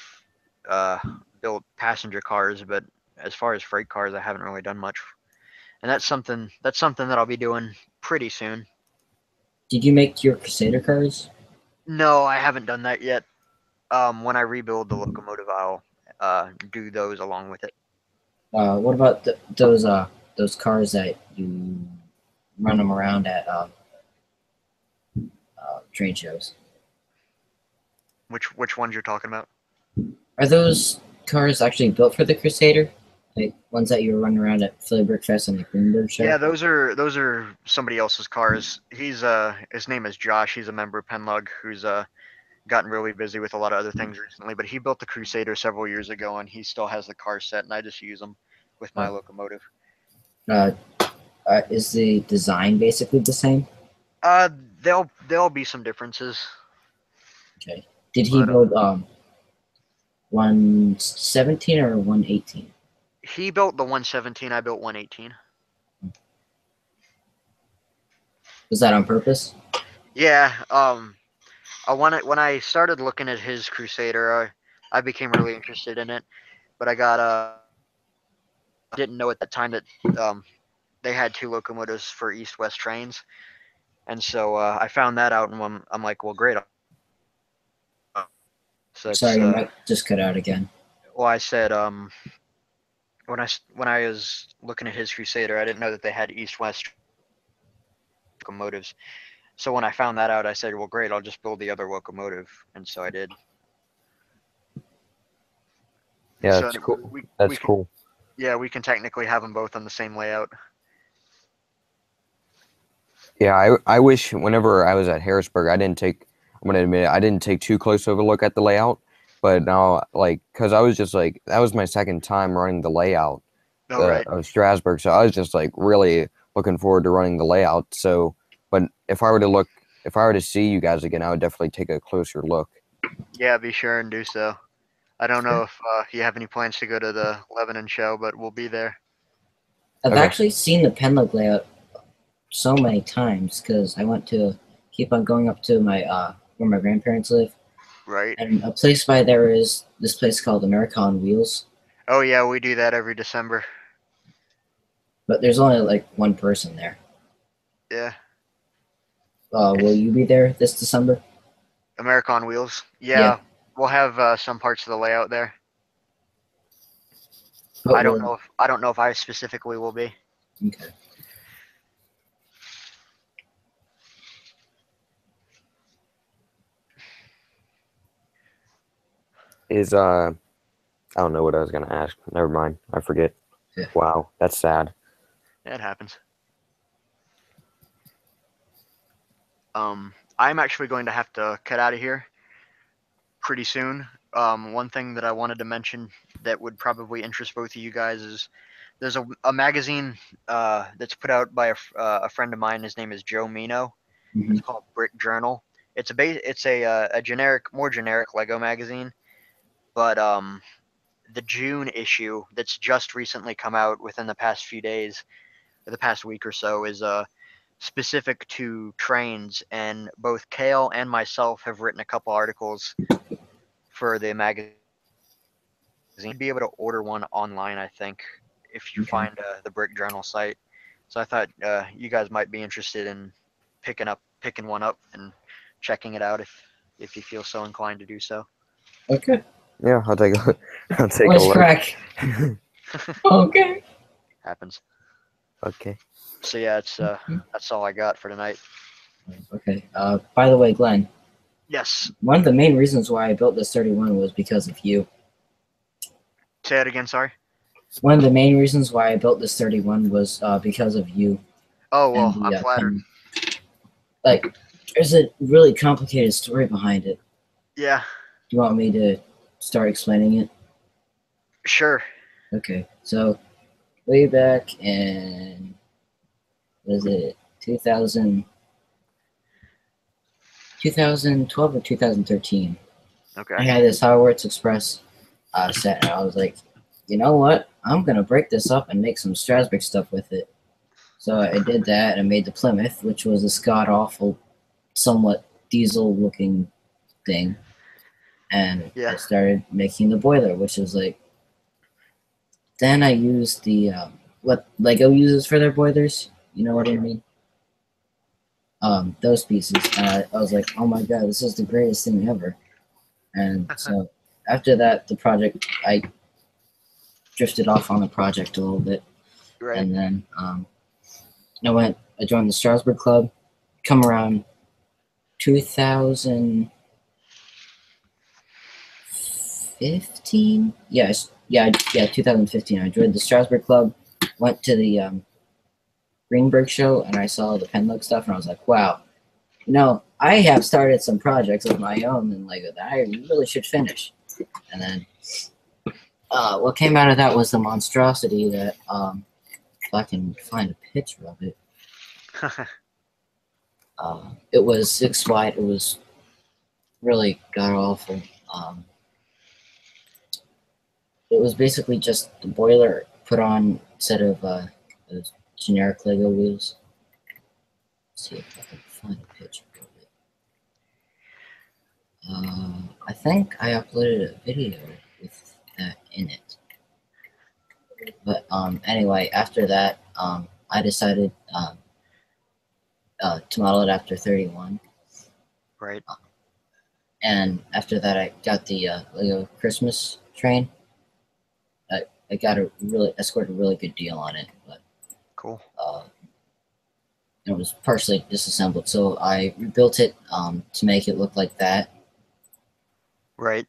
built passenger cars, but as far as freight cars, I haven't really done much. And that's something that I'll be doing pretty soon. Did you make your Crusader cars? No, I haven't done that yet. When I rebuild the locomotive, I'll do those along with it. What about those cars that you run them around at train shows? Which ones you're talking about? Are those cars actually built for the Crusader? Like ones that you were running around at Philly Brickfest and the Greenberg show? Yeah, those are somebody else's cars. He's his name is Josh. He's a member of Penlug who's gotten really busy with a lot of other things recently. But he built the Crusader several years ago, and he still has the car set, and I just use them with my locomotive. Is the design basically the same? There'll be some differences. Okay. Did he build 117 or 118? He built the 117. I built 118. Was that on purpose? Yeah. When I started looking at his Crusader, I became really interested in it, but I didn't know at that time that they had two locomotives for east-west trains, and so I found that out, and I'm like, well, great. So Sorry, your mic just cut out again. Well, I said when I was looking at his Crusader, I didn't know that they had east-west locomotives. So when I found that out, I said, well, great, I'll just build the other locomotive, and so I did. Yeah, that's cool. Cool. Yeah, we can technically have them both on the same layout. Yeah, I wish whenever I was at Harrisburg, I'm gonna admit I didn't take too close of a look at the layout, but now, like, cause I was just like, that was my second time running the layout Right. of Strasbourg, so I was just like really looking forward to running the layout. So, but if I were to see you guys again, I would definitely take a closer look. Yeah, be sure and do so. I don't know if you have any plans to go to the Lebanon show, but we'll be there. I've Okay. actually seen the Penlook layout so many times because I went to keep on going up to my where my grandparents live, Right. and a place by there is this place called America on Wheels. Oh yeah, we do that every December. But there's only like one person there. Yeah. Will you be there this December? America on Wheels. Yeah. Yeah. We'll have some parts of the layout there. But I don't know if I specifically will be. Okay. Is I don't know what I was gonna ask. Never mind. I forget. Yeah. Wow, that's sad. Yeah, it happens. I'm actually going to have to cut out of here pretty soon. One thing that I wanted to mention that would probably interest both of you guys is there's a magazine that's put out by a friend of mine. His name is Joe Mino. Mhm. It's called Brick Journal. It's a generic, more generic Lego magazine, but the June issue that's just recently come out within the past few days, or the past week or so, is specific to trains, and both Kale and myself have written a couple articles for the magazine. You'd be able to order one online, I think, if you Okay. find the Brick Journal site. So I thought you guys might be interested in picking one up and checking it out if you feel so inclined to do so. Okay. Yeah, I'll take a I'll take Let's a look. crack. Okay. Happens. Okay. So yeah, it's that's all I got for tonight. Okay. By the way, Glenn, Yes. one of the main reasons why I built this 31 was because of you. Say it again. Sorry. One of the main reasons why I built this 31 was because of you. Oh well, and I'm flattered. Like, there's a really complicated story behind it. Yeah. Do you want me to start explaining it? Sure. Okay. So, way back in, was it 2012 or 2013? I Okay. had this Hogwarts Express set, and I was like, you know what? I'm gonna break this up and make some Strasbourg stuff with it. So I did that, and I made the Plymouth, which was a god awful, somewhat diesel-looking thing, and Yeah. I started making the boiler, which is like. Then I used the what Lego uses for their boilers. You know what I mean? Those pieces. And I was like, oh my god, this is the greatest thing ever. And so after that, the project, I drifted off on the project a little bit. Right. And then I joined the Strasbourg Club. Come around 2015? Yes. Yeah, 2015. I joined the Strasbourg Club, went to the Greenberg show, and I saw the Penlook stuff, and I was like, wow, I have started some projects of my own and Lego that I really should finish. And then what came out of that was the monstrosity that, if I can find a picture of it, it was 6 wide. It was really god-awful. It was basically just the boiler put on a set of those generic Lego wheels. Let's see if I can find a picture of it. I think I uploaded a video with that in it. But anyway, after that, I decided to model it after 31. Right. And after that, I got the Lego Christmas train. I scored a really good deal on it, but Cool. it was partially disassembled, so I rebuilt it to make it look like that. Right.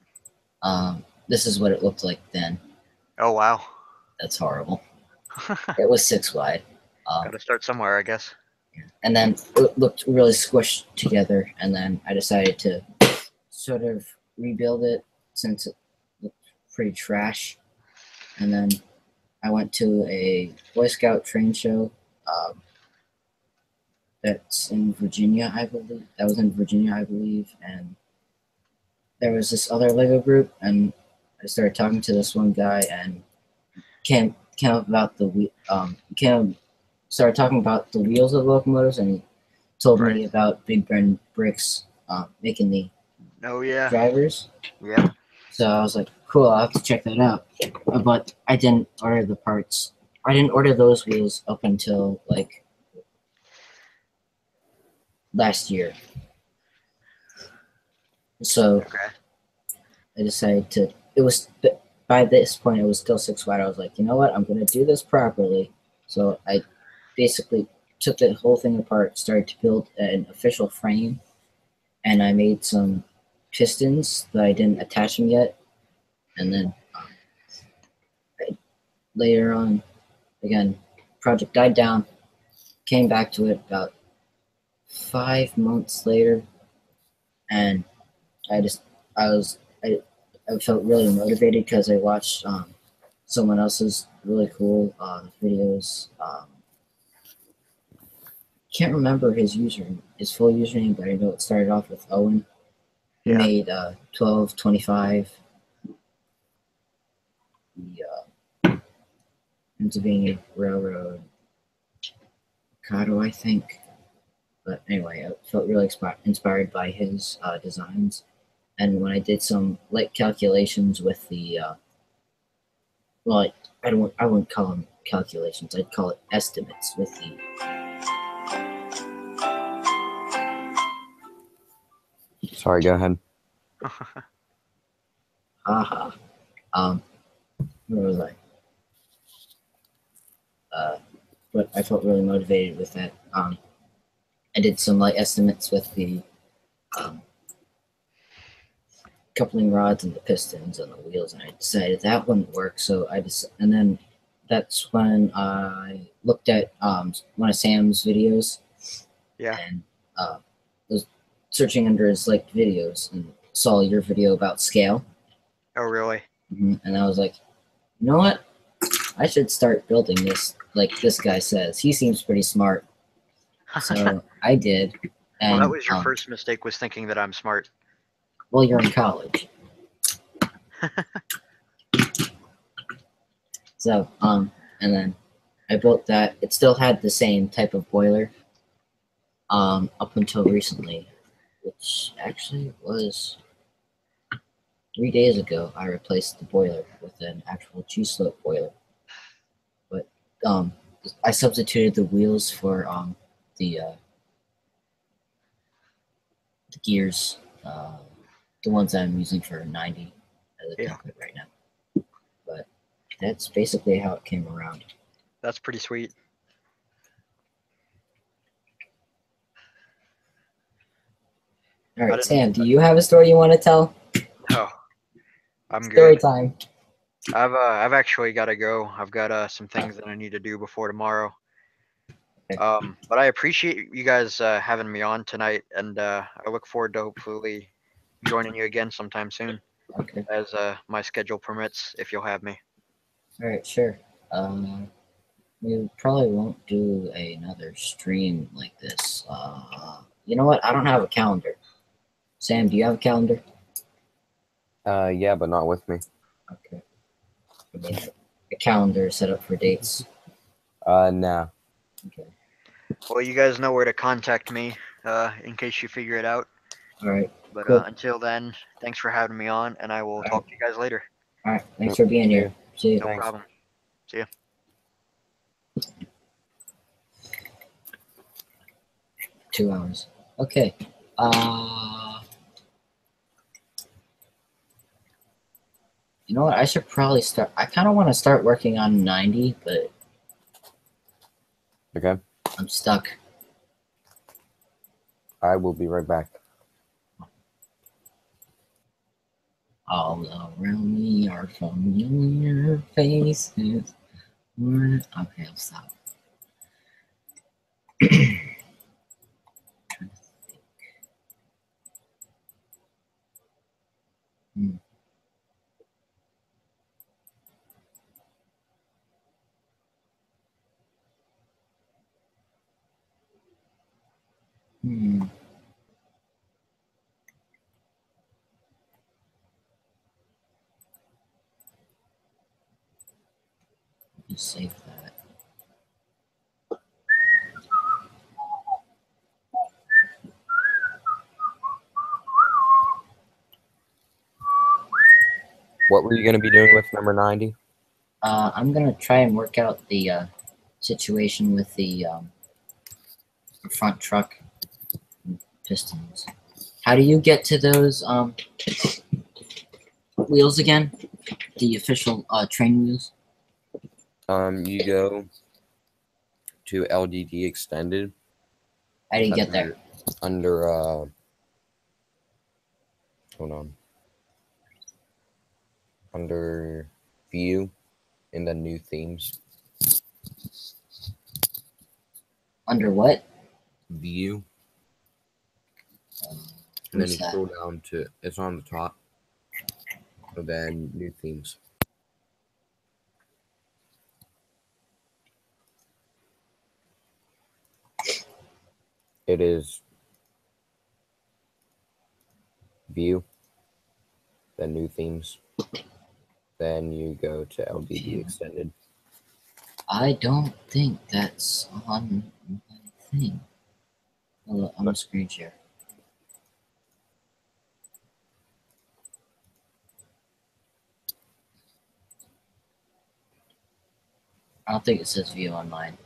This is what it looked like then. Oh wow. That's horrible. It was 6 wide. Gotta start somewhere, I guess. And then it looked really squished together, and then I decided to sort of rebuild it since it looked pretty trash. And then I went to a Boy Scout train show that's in Virginia, I believe. That was in Virginia, I believe. And there was this other Lego group, and I started talking to this one guy, and came up about started talking about the wheels of the locomotives, and he told Right. me about Big Burn Bricks making the Oh yeah. drivers. Yep. So I was like, cool, I'll have to check that out. But I didn't order the parts. I didn't order those wheels up until like last year. So Okay. I decided to. It was by this point it was still 6 wide. I was like, you know what? I'm gonna do this properly. So I basically took the whole thing apart, started to build an official frame, and I made some pistons that I didn't attach them yet. And then later on, again, project died down. Came back to it about 5 months later, and I just I felt really motivated because I watched someone else's really cool videos. Can't remember his full username, but I know it started off with Owen. He Yeah. made 1225, the Pennsylvania Railroad, Cotto, I think. But anyway, I felt really inspired by his designs. And when I did some light calculations with the, well, I wouldn't call them calculations. I'd call it estimates with the. Sorry, go ahead. Haha. Where was I? But I felt really motivated with that. I did some light estimates with the coupling rods and the pistons and the wheels, and I decided that wouldn't work. So and then that's when I looked at one of Sam's videos. Yeah. And was searching under his liked videos and saw your video about scale. Oh really? And I was like, you know what? I should start building this like this guy says. He seems pretty smart. So I did. And, Well, that was your first mistake, was thinking that I'm smart. Well, you're in college. So, and then I built that. It still had the same type of boiler up until recently, which actually was 3 days ago. I replaced the boiler with an actual G-slope boiler. But I substituted the wheels for the gears, the ones that I'm using for 90 as a Yeah. template right now. But that's basically how it came around. That's pretty sweet. All I right, didn't- Sam, do you have a story you want to tell? No, I'm Story good. time. I've actually got to go. I've got some things that I need to do before tomorrow. But I appreciate you guys having me on tonight, and I look forward to hopefully joining you again sometime soon, Okay. as my schedule permits, if you'll have me. All right, sure. We probably won't do another stream like this. You know what? I don't have a calendar. Sam, do you have a calendar? Yeah, but not with me. Okay. I mean, a calendar set up for dates. Nah. Okay. Well, you guys know where to contact me in case you figure it out. All right. But Cool. until then, thanks for having me on, and I will All talk to you guys later. All right. Thanks for being here. See you. No Thanks. problem. See ya. 2 hours. Okay. You know what? I should probably start. I kind of want to start working on 90, but Okay. I'm stuck. I will be right back. All around me are familiar faces. Okay, I'll stop. Trying to think. Hmm. Just save that. What were you going to be doing with number 90? I'm gonna try and work out the situation with the front truck pistons. How do you get to those wheels again? The official train wheels? You go to LDD extended. How do you get there? Under hold on. Under view and then new themes. Under what? View. And then Where's you that? scroll down to it's on the top. And then new themes. It is view, then new themes. Then you go to LDD extended. I don't think that's on my thing. Hold on, I'm a screen share. I don't think it says view on mine.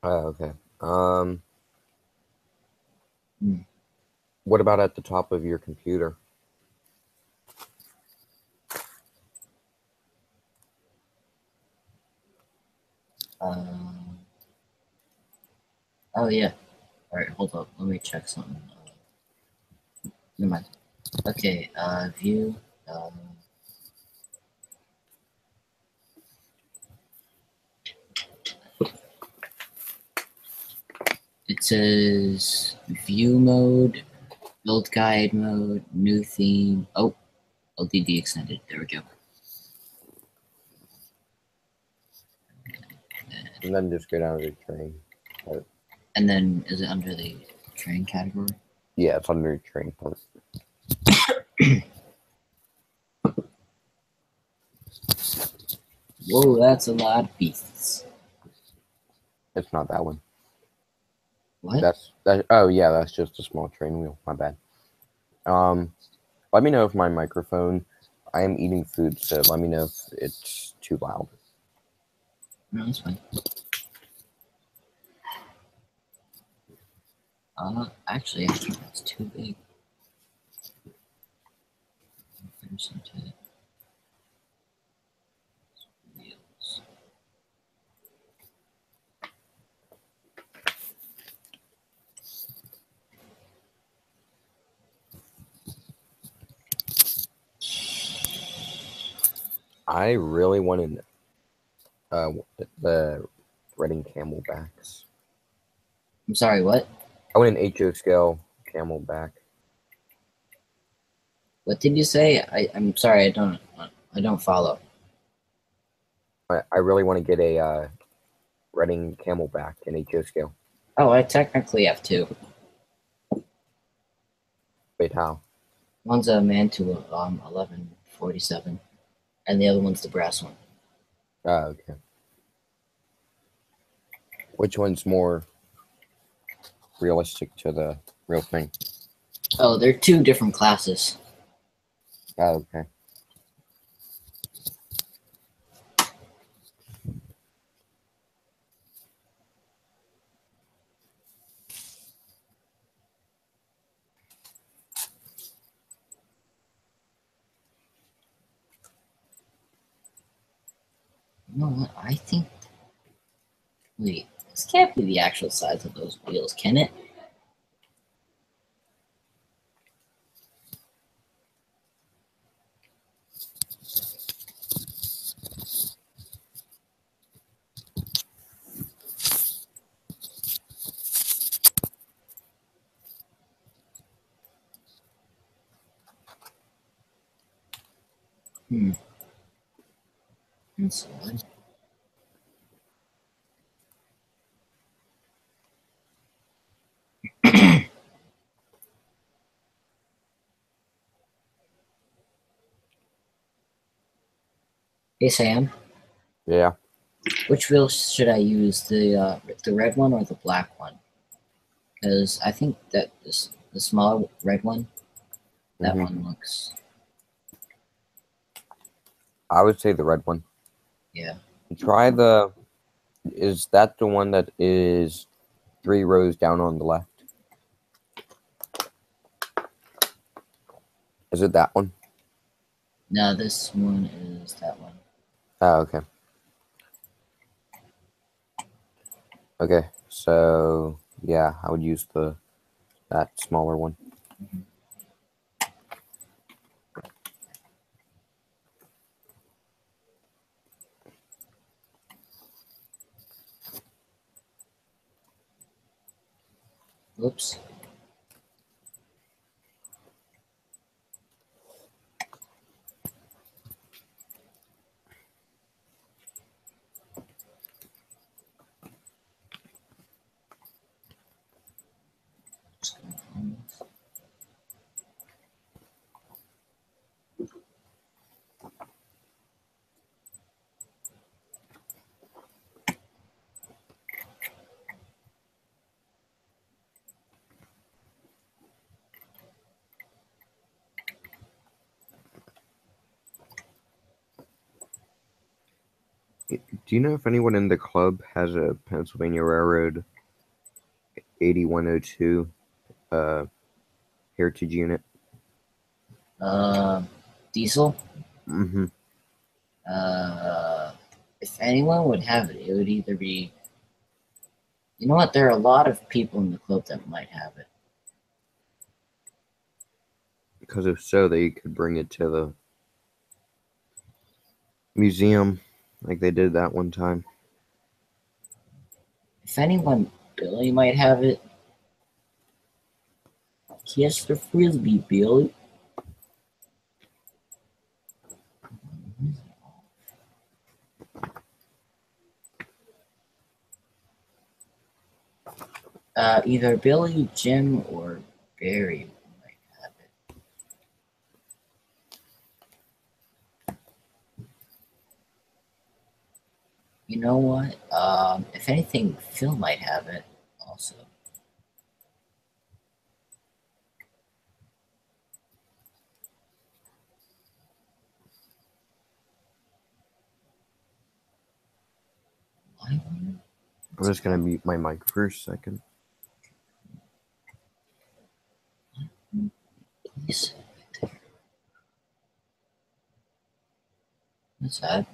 Oh, okay. Hmm. What about at the top of your computer? Oh yeah. All right, hold up. Let me check something. Never mind. Okay. View. It says view mode, build guide mode, new theme. Oh, LDD extended. There we go. And then just go down to the train. And then is it under the train category? Yeah, it's under the train part. Whoa, that's a lot of beasts. It's not that one. What? That. Oh yeah, that's just a small train wheel. My bad. Let me know if my microphone. I am eating food, so let me know if it's too loud. No, that's fine. Actually, I think that's too big. Comparison to wheels. I really wanted the Reading Camelbacks. I'm sorry, what? I want an HO scale Camelback. What did you say? I'm sorry, I don't follow. I really want to get a Reading Camelback in HO scale. Oh, I technically have two. Wait, how? One's a Mantua 1147, and the other one's the brass one. Oh, okay. Which one's more realistic to the real thing? Oh, they're two different classes. Oh, okay. You know what? I think. Wait, this can't be the actual size of those wheels, can it? That's odd. Hey Sam, Yeah. which wheel should I use? The red one or the black one? Because I think that the smaller red one, that Mhm. one looks I would say the red one. Yeah. Try the. Is that the one that is 3 rows down on the left? Is it that one? No, this one is that one. Oh, okay. Okay, so yeah, I would use that smaller one. Oops. Just gonna find this. Do you know if anyone in the club has a Pennsylvania Railroad 8102 heritage unit? Diesel. Mm-hmm. If anyone would have it, it would either be. You know what? There are a lot of people in the club that might have it. Because if so, they could bring it to the museum like they did that one time. If anyone, Billy might have it. Kiss the frisbee, Billy. Either Billy, Jim, or Barry might have it. You know what? If anything, Phil might have it also. I'm just gonna mute my mic for a second. Please. What's that?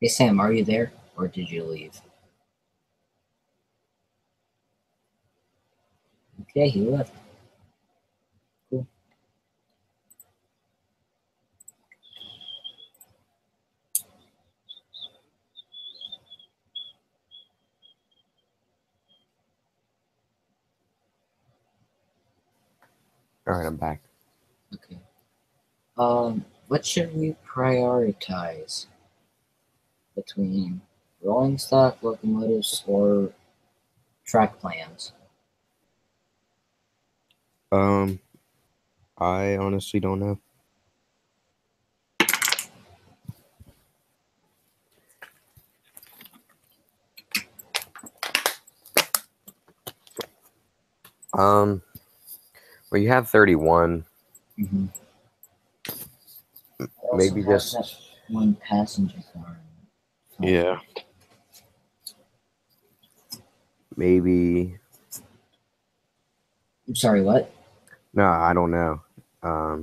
Hey Sam, are you there, or did you leave? Okay, he left. Cool. All right, I'm back. Okay. What should we prioritize between rolling stock, locomotives, or track plans? I honestly don't know. Well, you have 31. Mm-hmm. Maybe just that one passenger car. yeah. Maybe I'm sorry, what? no, I don't know. I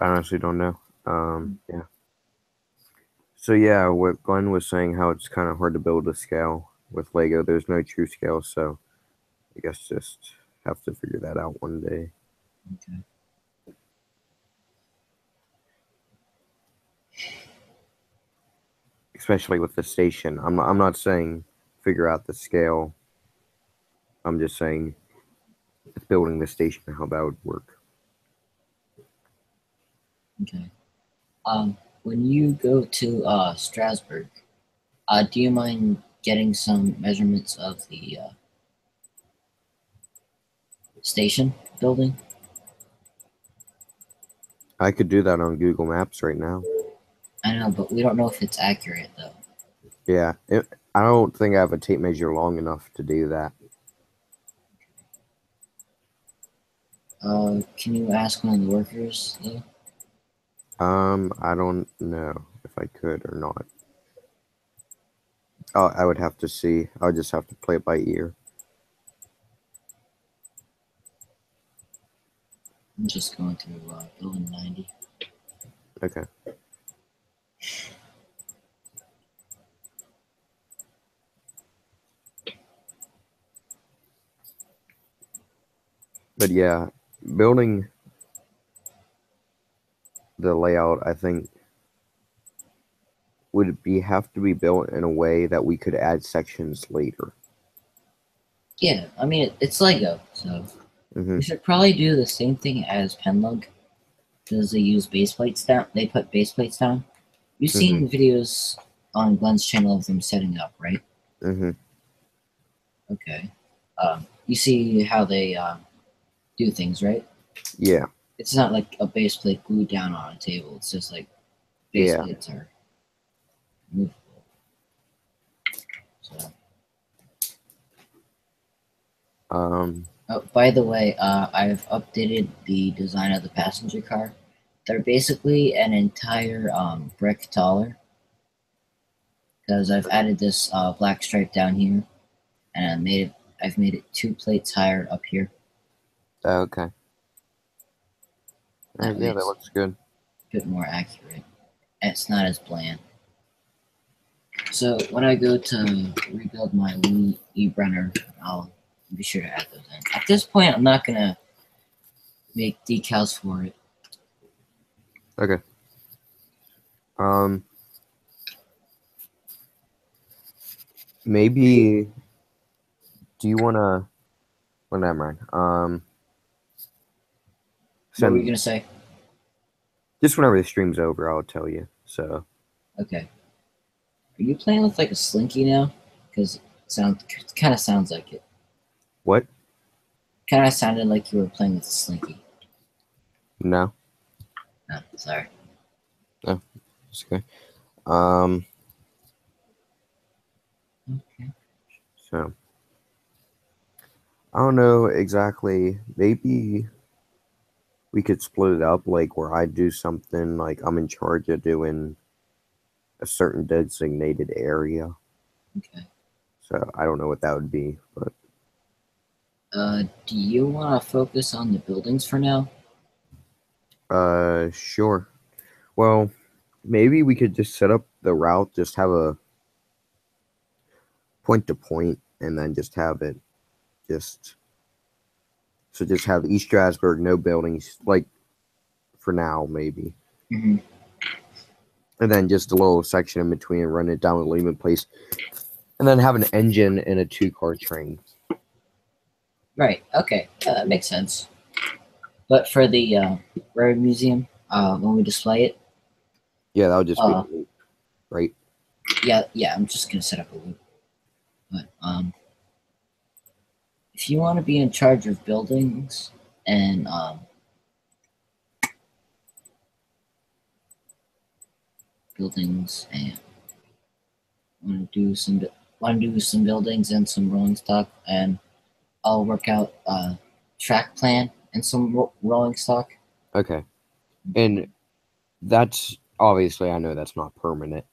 honestly don't know. Yeah. So yeah, what Glenn was saying, how it's kind of hard to build a scale with Lego. There's no true scale, so I guess just have to figure that out one day. Okay. Especially with the station. I'm not saying figure out the scale. I'm just saying with building the station, how that would work. Okay. When you go to Strasbourg, do you mind getting some measurements of the station building? I could do that on Google Maps right now. I know, but we don't know if it's accurate though. Yeah, I don't think I have a tape measure long enough to do that. Can you ask one of the workers though? I don't know if I could or not. Oh, I would have to see. I would just have to play it by ear. I'm just going through building 90. Okay. But yeah, building the layout, I think, would have to be built in a way that we could add sections later. Yeah, I mean it's Lego, so Hmm. we should probably do the same thing as Penlug, because they use base plates down. They put base plates down. You've seen videos on Glenn's channel of them setting up, right? Hmm. Okay. You see how they do things, right? Yeah. It's not like a base plate glued down on a table. It's just like base Yeah. plates are movable. So, oh, by the way, I've updated the design of the passenger car. They're basically an entire brick taller, because I've added this black stripe down here, and I've made it 2 plates higher up here. Okay. That way Yeah, that it's looks good. a bit more accurate. And it's not as bland. So when I go to rebuild my Lee E-Brenner, I'll be sure to add those in. At this point, I'm not gonna make decals for it. Okay. Maybe. Do you wanna? Well, never mind. What were you gonna say? Just whenever the stream's over, I'll tell you. So. Okay. Are you playing with like a slinky now? Because it kind of sounds like it. What? Kind of sounded like you were playing with a slinky. No. No, sorry. It's okay. Okay. So. I don't know exactly. Maybe we could split it up, like where I do something like I'm in charge of doing a certain designated area. Okay. So I don't know what that would be, but Do you want to focus on the buildings for now? sure. Well, maybe we could just set up the route, just have a point to point, and then just have it just have East Strasbourg, no buildings, like for now, maybe. Mm-hmm. And then just a little section in between, run it down to Lehman Place, and then have an engine and a 2-car train. Right. Okay. That makes sense. But for the road museum, when we display it, Yeah, that would just be right. yeah, I'm just gonna set up a loop. But if you want to be in charge of buildings and want to do some buildings and some rolling stock, and I'll work out a track plan and some rolling stock. Okay. And that's obviously, I know that's not permanent,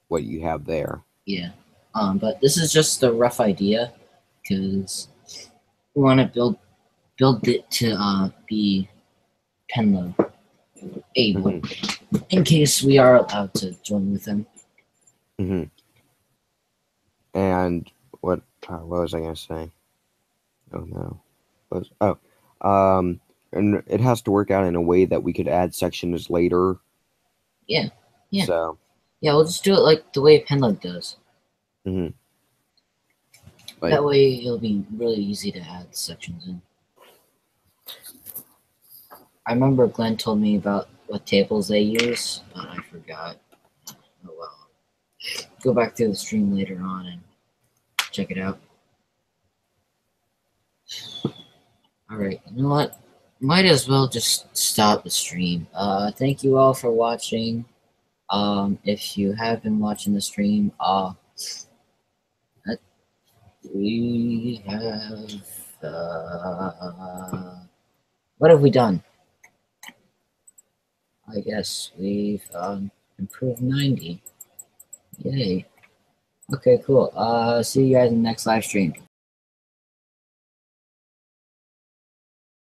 what you have there. Yeah. But this is just a rough idea, because we want to build it to be Penlow able, in case we are allowed to join with them. Mm-hmm. And what was I gonna say? Oh no. And it has to work out in a way that we could add sections later. Yeah. Yeah. So. Yeah, we'll just do it like the way Penlug does. Mm-hmm. That way it'll be really easy to add sections in. I remember Glenn told me about what tables they use, but I forgot. Oh well. Go back to the stream later on and check it out. Alright, you know what? Might as well just stop the stream. Thank you all for watching. If you have been watching the stream, we have, what have we done? I guess we've, improved 90. Yay. Okay, cool. See you guys in the next live stream.